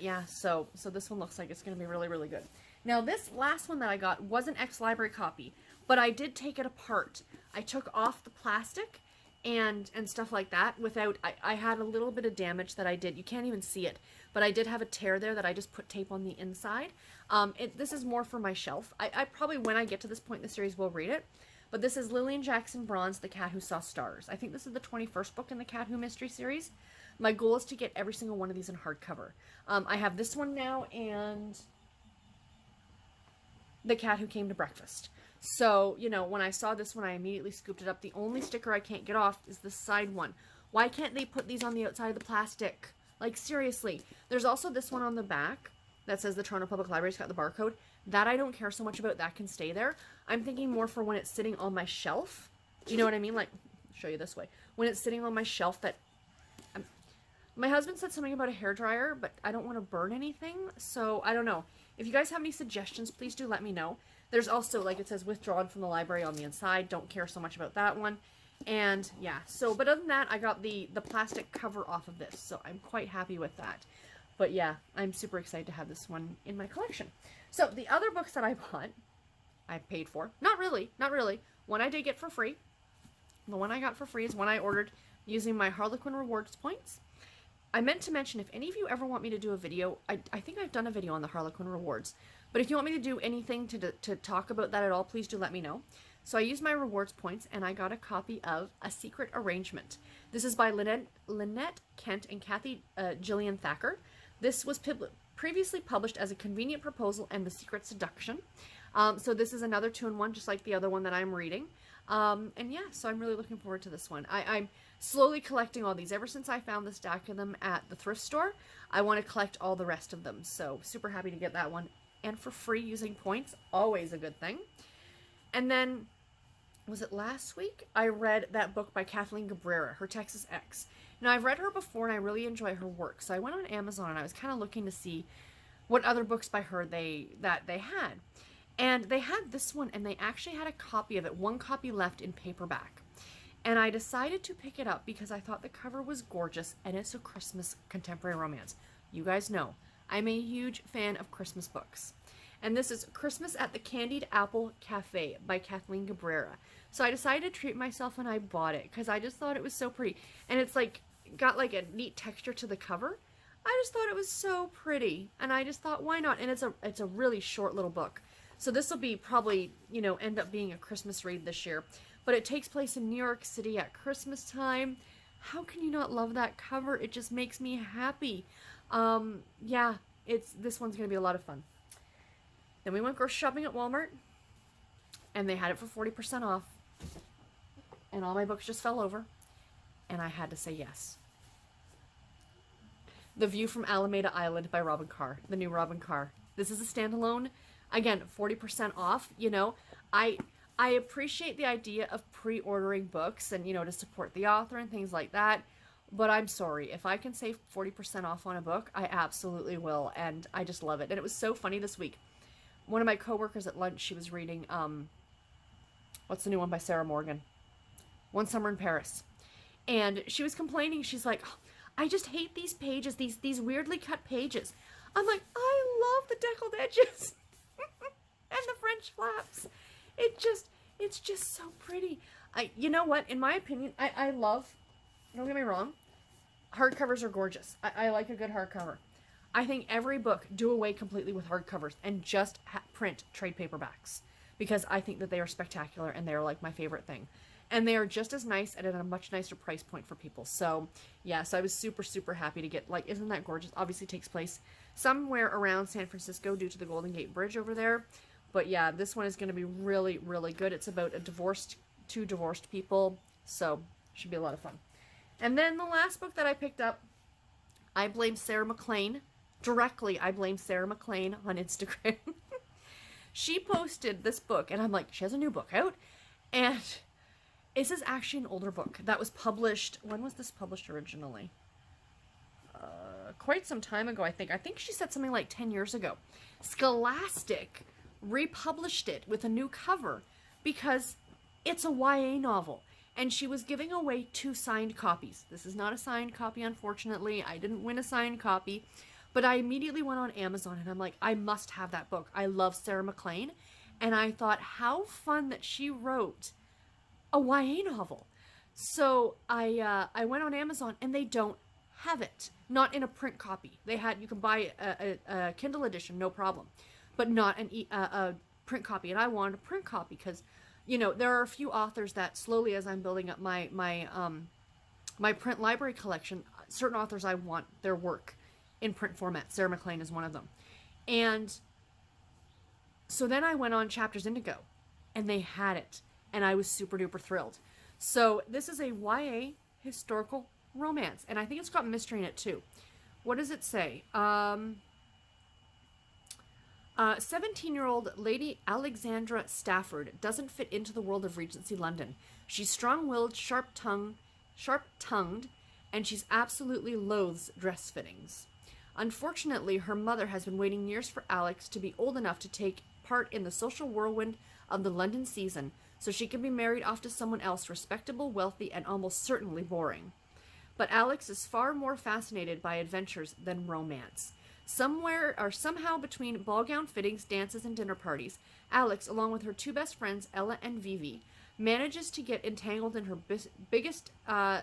yeah, so this one looks like it's going to be really, really good. Now, this last one that I got was an ex-library copy, but I did take it apart. I took off the plastic and stuff like that without... I had a little bit of damage that I did. You can't even see it, but I did have a tear there that I just put tape on the inside. This is more for my shelf. I probably, when I get to this point in the series, will read it. But this is Lillian Jackson Braun's The Cat Who Saw Stars. I think this is the 21st book in the Cat Who mystery series. My goal is to get every single one of these in hardcover. I have this one now and The Cat Who Came to Breakfast. So, you know, when I saw this one, I immediately scooped it up. The only sticker I can't get off is the side one. Why can't they put these on the outside of the plastic? Like, seriously. There's also this one on the back that says the Toronto Public Library's got the barcode. That I don't care so much about. That can stay there. I'm thinking more for when it's sitting on my shelf. Do you know what I mean? Like, I'll show you this way. When it's sitting on my shelf that... my husband said something about a hairdryer, but I don't want to burn anything. So, I don't know. If you guys have any suggestions, please do let me know. There's also, like it says, withdrawn from the library on the inside. Don't care so much about that one. And, yeah. So, but other than that, I got the plastic cover off of this. So, I'm quite happy with that. But yeah, I'm super excited to have this one in my collection. So, the other books that I bought, I paid for. Not really, not really. One I did get for free. The one I got for free is one I ordered using my Harlequin Rewards points. I meant to mention, if any of you ever want me to do a video, I think I've done a video on the Harlequin Rewards. But if you want me to do anything to talk about that at all, please do let me know. So I used my rewards points, and I got a copy of A Secret Arrangement. This is by Lynette Kent and Kathy Gillian Thacker. This was previously published as A Convenient Proposal and The Secret Seduction. So this is another 2-in-1, just like the other one that I'm reading. And yeah, so I'm really looking forward to this one. I'm slowly collecting all these. Ever since I found the stack of them at the thrift store, I want to collect all the rest of them. So super happy to get that one. And for free using points, always a good thing. And then, was it last week? I read that book by Kathleen Cabrera, Her Texas Ex. Now, I've read her before, and I really enjoy her work. So I went on Amazon, and I was kind of looking to see what other books by her that they had. And they had this one, and they actually had a copy of it, one copy left in paperback. And I decided to pick it up because I thought the cover was gorgeous, and it's a Christmas contemporary romance. You guys know, I'm a huge fan of Christmas books. And this is Christmas at the Candied Apple Cafe by Kathleen Cabrera. So I decided to treat myself, and I bought it because I just thought it was so pretty. And it's like, got like a neat texture to the cover. I just thought it was so pretty. And I just thought, why not? And it's a really short little book. So this will be probably, you know, end up being a Christmas read this year. But it takes place in New York City at Christmas time. How can you not love that cover? It just makes me happy. Yeah, this one's going to be a lot of fun. Then we went grocery shopping at Walmart, and they had it for 40% off. And all my books just fell over, and I had to say yes. The View from Alameda Island by Robyn Carr, the new Robyn Carr. This is a standalone. Again, 40% off, you know. I I appreciate the idea of pre-ordering books and, to support the author and things like that. But I'm sorry, if I can save 40% off on a book, I absolutely will, and I just love it. And it was so funny this week. One of my coworkers at lunch, she was reading what's the new one by Sarah Morgan? One Summer in Paris. And she was complaining. She's like, "Oh, I just hate these pages, these weirdly cut pages." I'm like, I love the deckled edges and the French flaps. It's just so pretty. You know what? In my opinion, I love, don't get me wrong, hardcovers are gorgeous. I like a good hardcover. I think every book, do away completely with hardcovers and just print trade paperbacks, because I think that they are spectacular and they're like my favorite thing. And they are just as nice and at a much nicer price point for people. So, yeah, so I was super, super happy to get, like, isn't that gorgeous? Obviously takes place somewhere around San Francisco due to the Golden Gate Bridge over there. But yeah, this one is going to be really, really good. It's about two divorced people. So, should be a lot of fun. And then the last book that I picked up, I blame Sarah McLean. Directly, I blame Sarah McLean on Instagram. She posted this book, and I'm like, she has a new book out. And this is actually an older book that was published. When was this published originally? Quite some time ago, I think. I think she said something like 10 years ago. Scholastic republished it with a new cover because it's a YA novel. And she was giving away 2 signed copies. This is not a signed copy, unfortunately. I didn't win a signed copy. But I immediately went on Amazon and I'm like, I must have that book. I love Sarah McLean. And I thought, how fun that she wrote a YA novel. So I went on Amazon and they don't have it. Not in a print copy. You can buy a Kindle edition, no problem. But not a print copy. And I wanted a print copy because, there are a few authors that slowly, as I'm building up my print library collection, certain authors I want their work in print format. Sarah McLean is one of them. And so then I went on Chapters Indigo and they had it. And I was super duper thrilled. So this is a YA historical romance. And I think it's got mystery in it too. What does it say? 17-year-old Lady Alexandra Stafford doesn't fit into the world of Regency London. She's strong-willed, sharp-tongued, and she's absolutely loathes dress fittings. Unfortunately, her mother has been waiting years for Alex to be old enough to take part in the social whirlwind of the London season, so she can be married off to someone else respectable, wealthy, and almost certainly boring. But Alex is far more fascinated by adventures than romance. Somewhere or somehow between ball gown fittings, dances, and dinner parties, Alex, along with her 2 best friends, Ella and Vivi, manages to get entangled in her biggest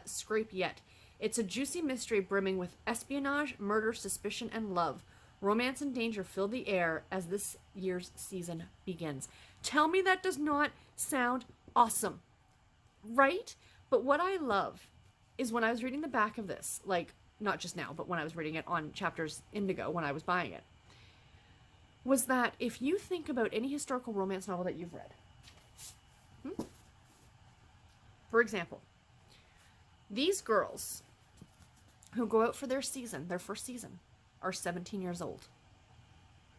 scrape yet. It's a juicy mystery brimming with espionage, murder, suspicion, and love. Romance and danger fill the air as this year's season begins. Tell me that does not sound awesome, right? But what I love is when I was reading the back of this, like, not just now, but when I was reading it on Chapters Indigo, when I was buying it, was that if you think about any historical romance novel that you've read, for example, these girls who go out for their first season, are 17 years old.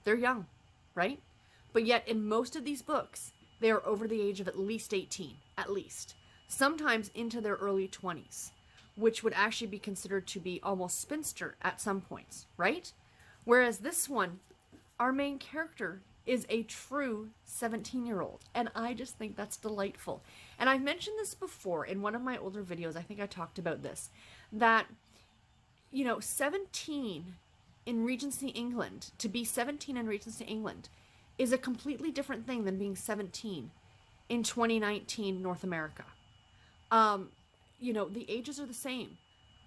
They're young, right? But yet in most of these books, they are over the age of at least 18, at least. Sometimes into their early 20s, which would actually be considered to be almost spinster at some points, right? Whereas this one, our main character is a true 17-year-old, and I just think that's delightful. And I've mentioned this before in one of my older videos. I think I talked about this, that 17 in Regency England, to be 17 in Regency England is a completely different thing than being 17 in 2019 North America. The ages are the same,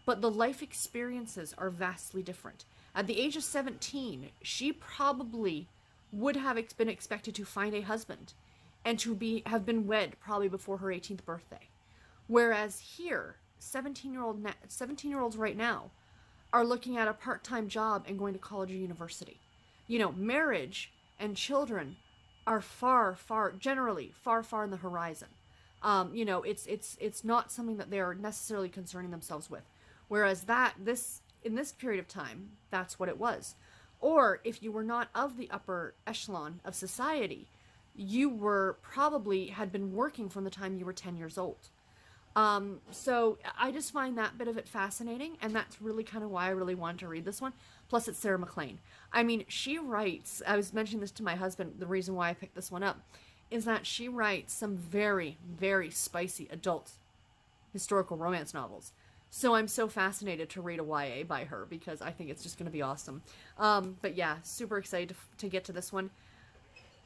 but the life experiences are vastly different. At the age of 17, she probably would have been expected to find a husband and to have been wed probably before her 18th birthday. Whereas here, 17-year-olds right now are looking at a part-time job and going to college or university. Marriage and children are generally far in the horizon. It's not something that they're necessarily concerning themselves with. Whereas in this period of time, that's what it was. Or if you were not of the upper echelon of society, you were probably had been working from the time you were 10 years old. So I just find that bit of it fascinating, and that's really kind of why I really wanted to read this one. Plus, it's Sarah MacLean. I mean, she writes, I was mentioning this to my husband, the reason why I picked this one up, is that she writes some very, very spicy adult historical romance novels. So I'm so fascinated to read a YA by her, because I think it's just going to be awesome. But yeah, super excited to get to this one.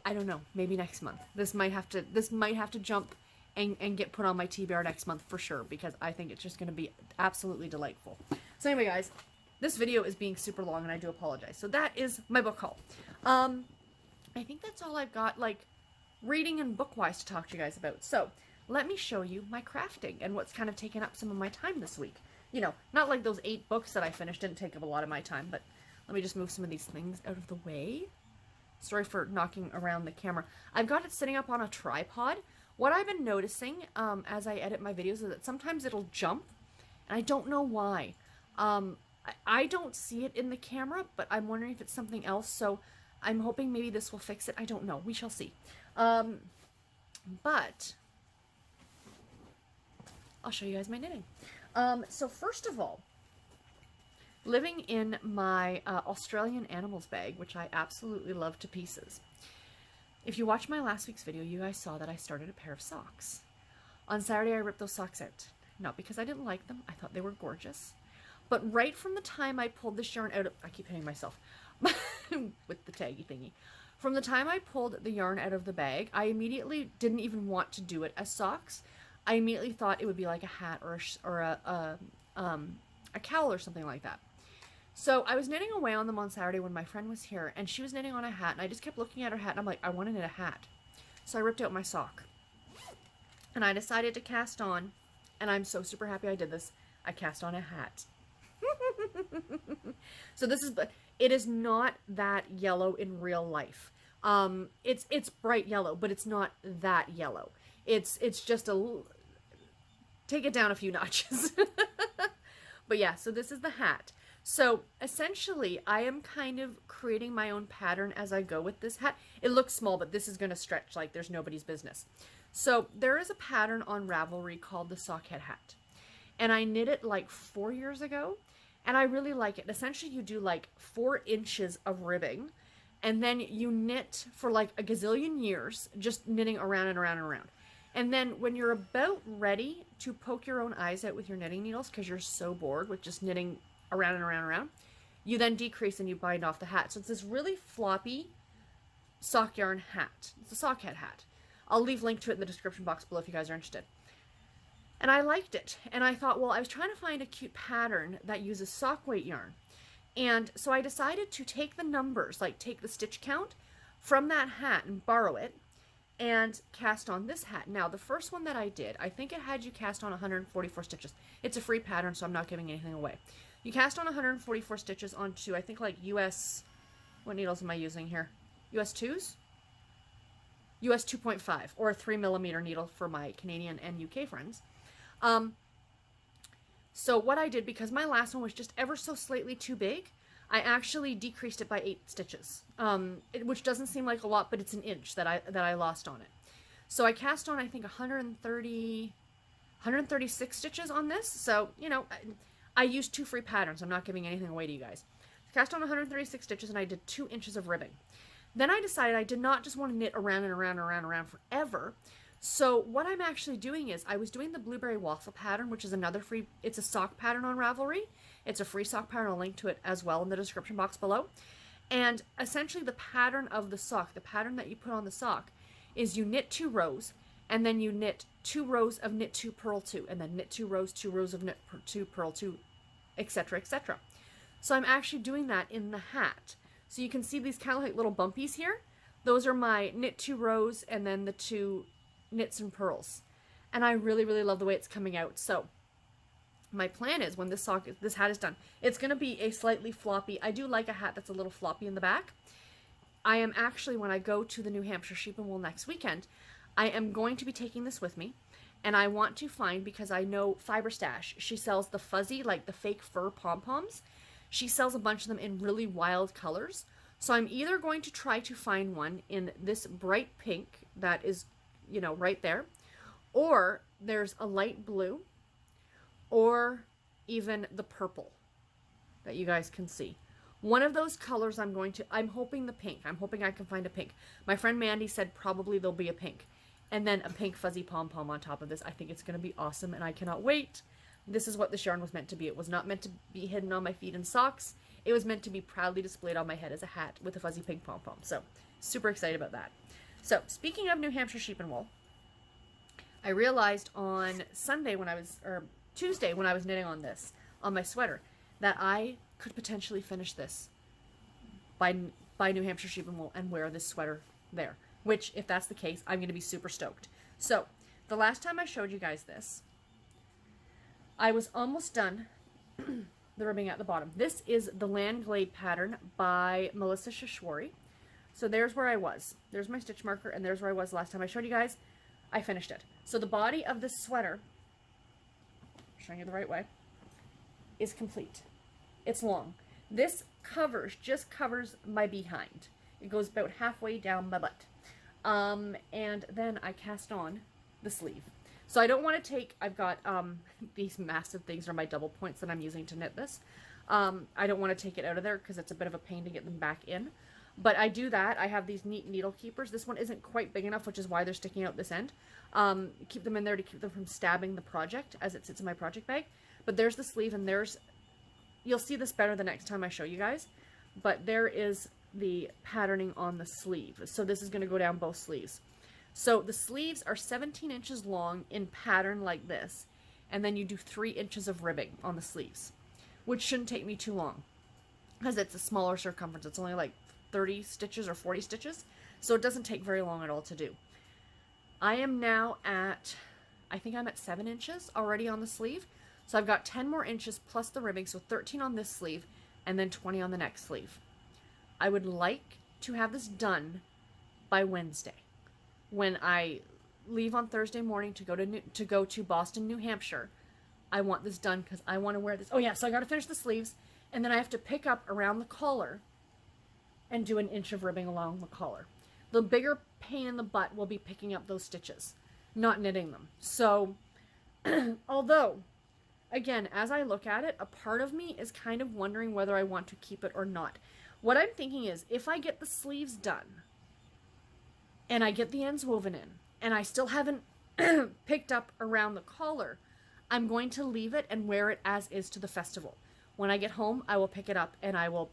I don't know, maybe next month. This might have to jump and get put on my TBR next month for sure, because I think it's just going to be absolutely delightful. So anyway, guys, this video is being super long, and I do apologize. So that is my book haul. I think that's all I've got, like, reading and book-wise to talk to you guys about. So let me show you my crafting and what's kind of taken up some of my time this week. You know, not like those 8 books that I finished didn't take up a lot of my time, but let me just move some of these things out of the way. Sorry for knocking around the camera. I've got it sitting up on a tripod. What I've been noticing as I edit my videos is that sometimes it'll jump, and I don't know why. I don't see it in the camera, but I'm wondering if it's something else, so I'm hoping maybe this will fix it. I don't know. We shall see. But I'll show you guys my knitting. So first of all, living in my Australian animals bag, which I absolutely love to pieces. If you watched my last week's video, you guys saw that I started a pair of socks. On Saturday, I ripped those socks out. Not because I didn't like them. I thought they were gorgeous. But right from the time I pulled this yarn out of... I keep hitting myself with the taggy thingy. From the time I pulled the yarn out of the bag, I immediately didn't even want to do it as socks. I immediately thought it would be like a hat or a cowl or something like that. So I was knitting away on them on Saturday when my friend was here, and she was knitting on a hat, and I just kept looking at her hat, and I'm like, I want to knit a hat. So I ripped out my sock. And I decided to cast on, and I'm so super happy I did this, I cast on a hat. So this is, it is not that yellow in real life. It's bright yellow, but it's not that yellow. It's just take it down a few notches. But yeah, so this is the hat. So essentially, I am kind of creating my own pattern as I go with this hat. It looks small, but this is going to stretch like there's nobody's business. So there is a pattern on Ravelry called the Sockhead hat. And I knit it like 4 years ago, and I really like it. Essentially, you do like 4 inches of ribbing, and then you knit for like a gazillion years, just knitting around and around and around. And then when you're about ready to poke your own eyes out with your knitting needles, because you're so bored with just knitting around and around and around, you then decrease and you bind off the hat. So it's this really floppy sock yarn hat. It's a sock head hat. I'll leave a link to it in the description box below if you guys are interested. And I liked it. And I thought, well, I was trying to find a cute pattern that uses sock weight yarn. And so I decided to take the numbers, like take the stitch count from that hat and borrow it and cast on this hat. Now, the first one that I did, I think it had you cast on 144 stitches. It's a free pattern, so I'm not giving anything away. You cast on 144 stitches onto, I think, like US, what needles am I using here? US 2s? US 2.5, or a 3mm needle for my Canadian and UK friends. So what I did, because my last one was just ever so slightly too big, I actually decreased it by 8 stitches, which doesn't seem like a lot, but it's an inch that I lost on it. So I cast on, I think, 136 stitches on this. So, you know, I used 2 free patterns. I'm not giving anything away to you guys. Cast on 136 stitches, and I did 2 inches of ribbing. Then I decided I did not just want to knit around and around and around and around forever. So what I'm actually doing is I was doing the blueberry waffle pattern, which is another free, it's a sock pattern on Ravelry. It's a free sock pattern. I'll link to it as well in the description box below. And essentially the pattern of the sock, the pattern that you put on the sock, is you knit 2 rows, and then you knit 2 rows of knit 2, purl 2, and then knit 2 rows of knit 2, purl 2, etc., etc. So I'm actually doing that in the hat. So you can see these kind of like little bumpies here. Those are my knit 2 rows and then the 2 knits and purls. And I really, really love the way it's coming out. So my plan is when this hat is done, it's going to be a slightly floppy. I do like a hat that's a little floppy in the back. I am actually, when I go to the New Hampshire Sheep and Wool next weekend, I am going to be taking this with me. And I want to find, because I know Fiber Stash, she sells the fuzzy, like the fake fur pom-poms. She sells a bunch of them in really wild colors. So I'm either going to try to find one in this bright pink that is, you know, right there. Or there's a light blue, or even the purple that you guys can see. One of those colors I'm hoping the pink. I'm hoping I can find a pink. My friend Mandy said probably there'll be a pink. And then a pink fuzzy pom-pom on top of this. I think it's going to be awesome, and I cannot wait. This is what this yarn was meant to be. It was not meant to be hidden on my feet in socks. It was meant to be proudly displayed on my head as a hat with a fuzzy pink pom-pom. So, super excited about that. So, speaking of New Hampshire sheep and wool, I realized on Sunday when I was, or Tuesday when I was knitting on this, on my sweater, that I could potentially finish this by New Hampshire sheep and wool and wear this sweater there. Which, if that's the case, I'm going to be super stoked. So, the last time I showed you guys this, I was almost done the ribbing at the bottom. This is the Land Glade pattern by Melissa Shashwari. So there's where I was. There's my stitch marker, and there's where I was last time I showed you guys. I finished it. So the body of this sweater, showing you the right way, is complete. It's long. This just covers my behind. It goes about halfway down my butt. And then I cast on the sleeve. So I don't want to take, I've got these massive things are my double points that I'm using to knit this. I don't want to take it out of there because it's a bit of a pain to get them back in. But I do that. I have these neat needle keepers. This one isn't quite big enough, which is why they're sticking out this end. Keep them in there to keep them from stabbing the project as it sits in my project bag. But there's the sleeve, and you'll see this better the next time I show you guys. But there is the patterning on the sleeve. So this is going to go down both sleeves. So the sleeves are 17 inches long in pattern like this, and then you do 3 inches of ribbing on the sleeves, which shouldn't take me too long because it's a smaller circumference. It's only like 30 stitches or 40 stitches, so it doesn't take very long at all to do. I am now at, I think I'm at 7 inches already on the sleeve, so I've got 10 more inches plus the ribbing, so 13 on this sleeve and then 20 on the next sleeve. I would like to have this done by Wednesday. When I leave on Thursday morning to go to Boston, New Hampshire, I want this done because I want to wear this. Oh yeah, so I got to finish the sleeves, and then I have to pick up around the collar and do an inch of ribbing along the collar. The bigger pain in the butt will be picking up those stitches, not knitting them. So, although, again, as I look at it, a part of me is kind of wondering whether I want to keep it or not. What I'm thinking is, if I get the sleeves done, and I get the ends woven in, and I still haven't picked up around the collar, I'm going to leave it and wear it as is to the festival. When I get home, I will pick it up and I will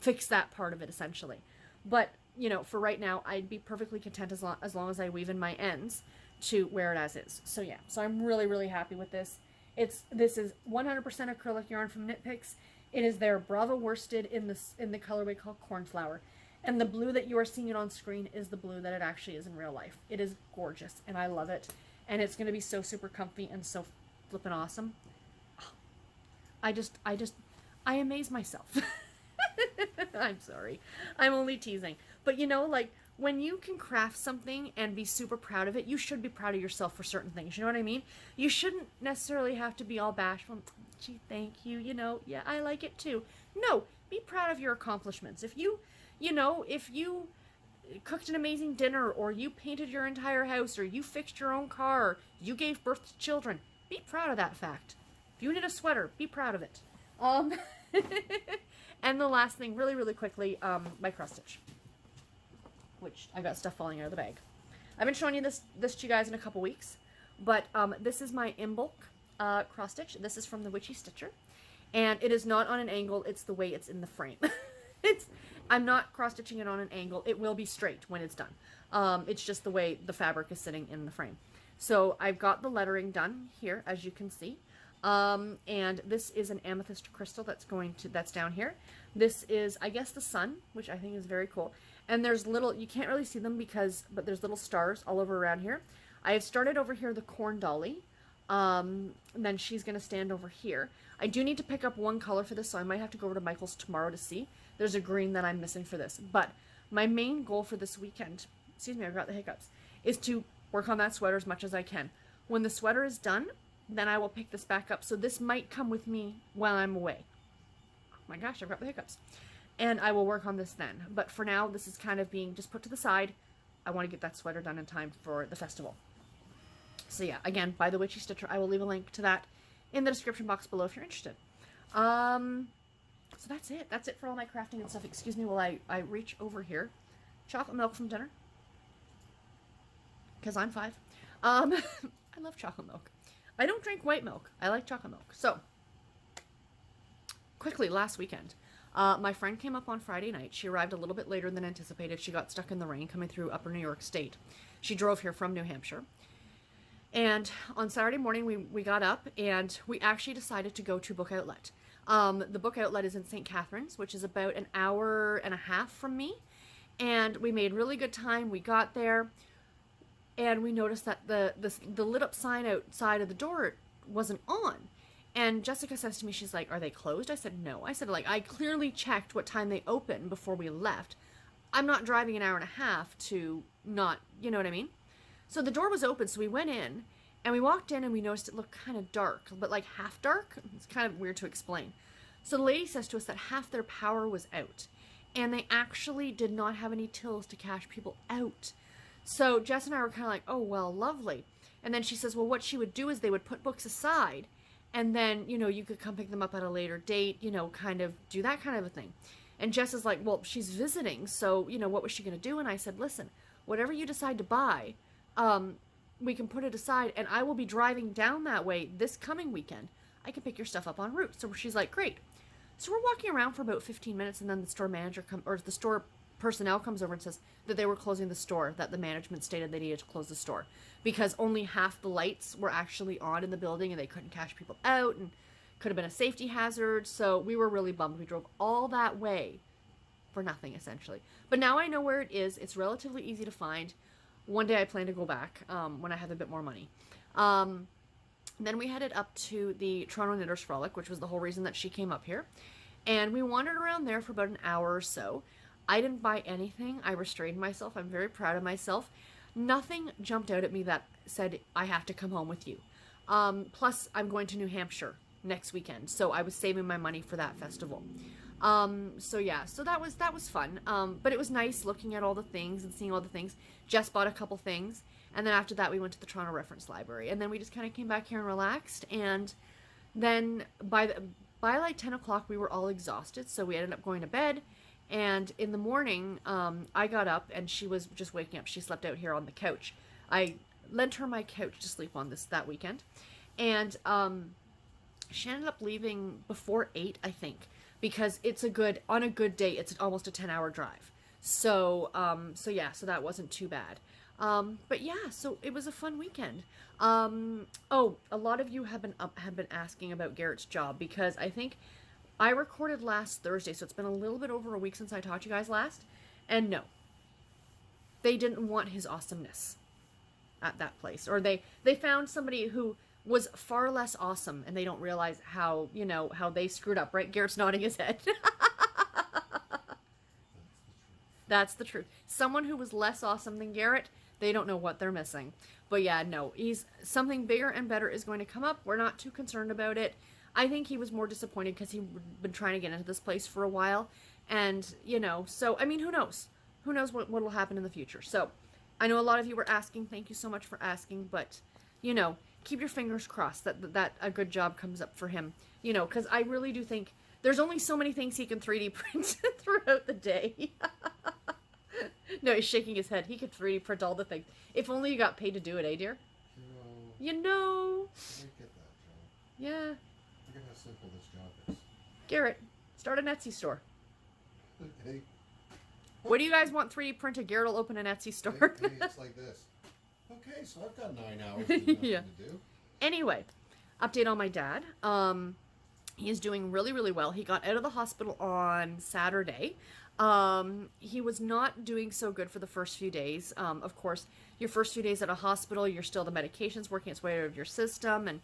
fix that part of it, essentially. But, you know, for right now, I'd be perfectly content as long as I weave in my ends to wear it as is. So yeah, so I'm really, really happy with this. This is 100% acrylic yarn from Knit Picks. It is their Bravo worsted in the colorway called Cornflower. And the blue that you are seeing it on screen is the blue that it actually is in real life. It is gorgeous, and I love it. And it's going to be so super comfy and so flippin' awesome. I amaze myself. I'm sorry. I'm only teasing. But you know, like, when you can craft something and be super proud of it, you should be proud of yourself for certain things. You know what I mean? You shouldn't necessarily have to be all bashful. Gee, thank you. You know, yeah, I like it too. No, be proud of your accomplishments. If you cooked an amazing dinner, or you painted your entire house, or you fixed your own car, or you gave birth to children, be proud of that fact. If you knit a sweater, be proud of it. And the last thing, really, really quickly, my cross stitch, which I got stuff falling out of the bag. I've been showing you this to you guys in a couple weeks, but this is my in bulk cross stitch. This is from the Witchy Stitcher, and it is not on an angle. It's the way it's in the frame. I'm not cross-stitching it on an angle. It will be straight when it's done. It's just the way the fabric is sitting in the frame. So I've got the lettering done here, as you can see. And this is an amethyst crystal that's down here. This is, I guess, the sun, which I think is very cool. And there's little, you can't really see them but there's little stars all over around here. I have started over here the corn dolly. And then she's going to stand over here. I do need to pick up one color for this, so I might have to go over to Michael's tomorrow to see. There's a green that I'm missing for this. But my main goal for this weekend, excuse me, I've got the hiccups, is to work on that sweater as much as I can. When the sweater is done, then I will pick this back up. So this might come with me while I'm away. Oh my gosh, I've got the hiccups. And I will work on this then. But for now, this is kind of being just put to the side I want to get that sweater done in time for the festival. So yeah, again, by the Witchy Stitcher, I will leave a link to that in the description box below if you're interested. So that's it. That's it for all my crafting and stuff. Excuse me while I reach over here. Chocolate milk from dinner. Because I'm 5. I love chocolate milk. I don't drink white milk. I like chocolate milk. So, quickly, last weekend. My friend came up on Friday night. She arrived a little bit later than anticipated. She got stuck in the rain coming through upper New York State. She drove here from New Hampshire. And on Saturday morning, we got up and we actually decided to go to Book Outlet. The Book Outlet is in St. Catharines, which is about an hour and a half from me. And we made really good time. We got there and we noticed that the lit up sign outside of the door wasn't on. And Jessica says to me, she's like, are they closed? I said, no. I said, like, I clearly checked what time they opened before we left. I'm not driving an hour and a half to not, you know what I mean? So the door was open, so we went in, and we walked in, and we noticed it looked kind of dark, but like half dark. It's kind of weird to explain. So the lady says to us that half their power was out, and they actually did not have any tills to cash people out. So Jess and I were kind of like, oh, well, lovely. And then she says, well, what she would do is they would put books aside, and then, you know, you could come pick them up at a later date, you know, kind of do that kind of a thing. And Jess is like, well, she's visiting, so, you know, what was she going to do? And I said, listen, whatever you decide to buy, we can put it aside, and I will be driving down that way this coming weekend. I can pick your stuff up en route. So she's like, great. So we're walking around for about 15 minutes, and then the store manager or the store personnel comes over and says that they were closing the store, that the management stated they needed to close the store because only half the lights were actually on in the building, and they couldn't cash people out, and could have been a safety hazard. So we were really bummed. We drove all that way for nothing, essentially. But now I know where it is. It's relatively easy to find. One day I plan to go back when I have a bit more money. Then we headed up to the Toronto Knitters Frolic, which was the whole reason that she came up here. And we wandered around there for about an hour or so. I didn't buy anything. I restrained myself. I'm very proud of myself. Nothing jumped out at me that said, I have to come home with you. Plus, I'm going to New Hampshire next weekend. So I was saving my money for that festival. So yeah, so that was fun. But it was nice looking at all the things and seeing all the things. Jess bought a couple things, and then after that we went to the Toronto Reference Library, and then we just kind of came back here and relaxed. And then by like 10 o'clock we were all exhausted, so we ended up going to bed. And in the morning, I got up and she was just waking up. She slept out here on the couch. I lent her my couch to sleep on that weekend, and she ended up leaving before 8, I think. Because on a good day, it's almost a 10-hour drive. So yeah, so that wasn't too bad. But yeah, so it was a fun weekend. Oh, a lot of you have been asking about Garrett's job, because I think I recorded last Thursday, so it's been a little bit over a week since I taught you guys last. And no, they didn't want his awesomeness at that place. Or they found somebody who was far less awesome, and they don't realize how, you know, how they screwed up, right? Garrett's nodding his head. That's the truth. Someone who was less awesome than Garrett, they don't know what they're missing. But yeah, no, something bigger and better is going to come up. We're not too concerned about it. I think he was more disappointed because he'd been trying to get into this place for a while. And, you know, so, I mean, who knows? Who knows what will happen in the future? So, I know a lot of you were asking. Thank you so much for asking. But, you know, keep your fingers crossed that a good job comes up for him. You know, because I really do think there's only so many things he can 3D print throughout the day. No, he's shaking his head. He could 3D print all the things. If only you got paid to do it, eh, dear? You know. I get that, Joe. Yeah. Look at how simple this job is. Garrett, start an Etsy store. Hey. What do you guys want 3D printed? Garrett will open an Etsy store. Hey, it's like this. Okay, so I've got 9 hours to do Yeah. to do. Anyway, update on my dad. He is doing really, really well. He got out of the hospital on Saturday. He was not doing so good for the first few days. Of course, your first few days at a hospital, the medication's working its way out of your system, and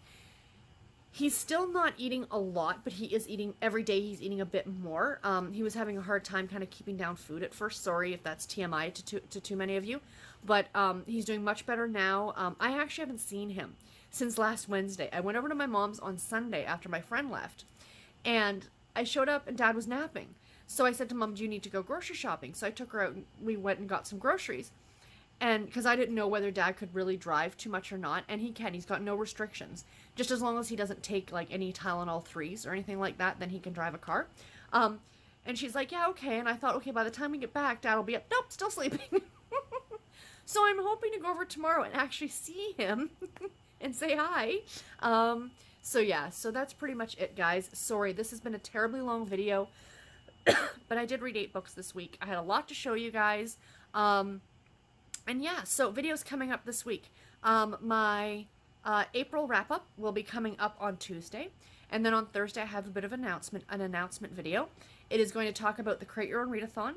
he's still not eating a lot, but he is eating every day. He's eating a bit more. He was having a hard time kind of keeping down food at first. Sorry if that's TMI to too many of you, but he's doing much better now. I actually haven't seen him since last Wednesday. I went over to my mom's on Sunday after my friend left, and I showed up and Dad was napping. So I said to Mom, do you need to go grocery shopping? So I took her out and we went and got some groceries. And because I didn't know whether Dad could really drive too much or not, and he can. He's got no restrictions. Just as long as he doesn't take like any Tylenol 3s or anything like that, then he can drive a car. And she's like, yeah, okay. And I thought, okay, by the time we get back, Dad will be up. Nope, still sleeping. So I'm hoping to go over tomorrow and actually see him and say hi. So yeah, so that's pretty much it, guys. Sorry, this has been a terribly long video, but I did read 8 books this week. I had a lot to show you guys. And yeah, so videos coming up this week. My April wrap-up will be coming up on Tuesday. And then on Thursday, I have a bit of an announcement video. It is going to talk about the Create Your Own Readathon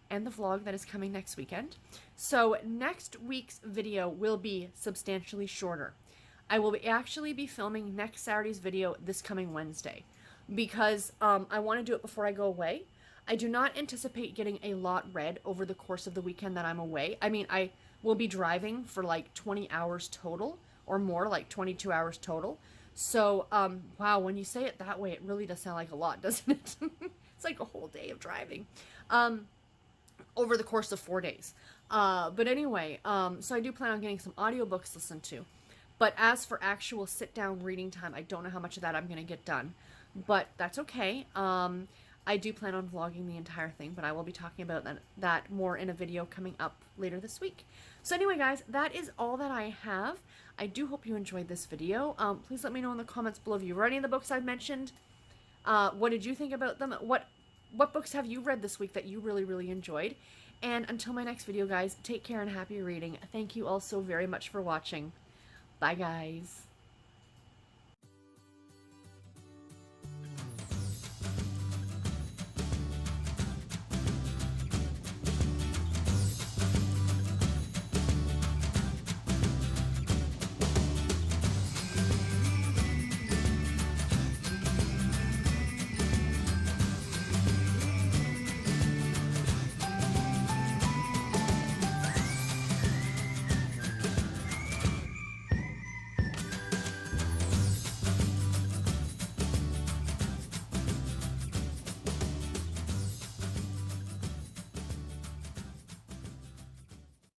and the vlog that is coming next weekend. So next week's video will be substantially shorter. I will actually be filming next Saturday's video this coming Wednesday because I want to do it before I go away. I do not anticipate getting a lot read over the course of the weekend that I'm away. I mean, I will be driving for like 20 hours total or more, like 22 hours total. So, wow, when you say it that way, it really does sound like a lot, doesn't it? It's like a whole day of driving over the course of 4 days. But anyway, so I do plan on getting some audiobooks to listen to. But as for actual sit-down reading time, I don't know how much of that I'm going to get done. But that's okay. I do plan on vlogging the entire thing, but I will be talking about that more in a video coming up later this week. So anyway, guys, that is all that I have. I do hope you enjoyed this video. Please let me know in the comments below if you read any of the books I've mentioned. What did you think about them? What books have you read this week that you really, really enjoyed? And until my next video, guys, take care and happy reading. Thank you all so very much for watching. Bye, guys.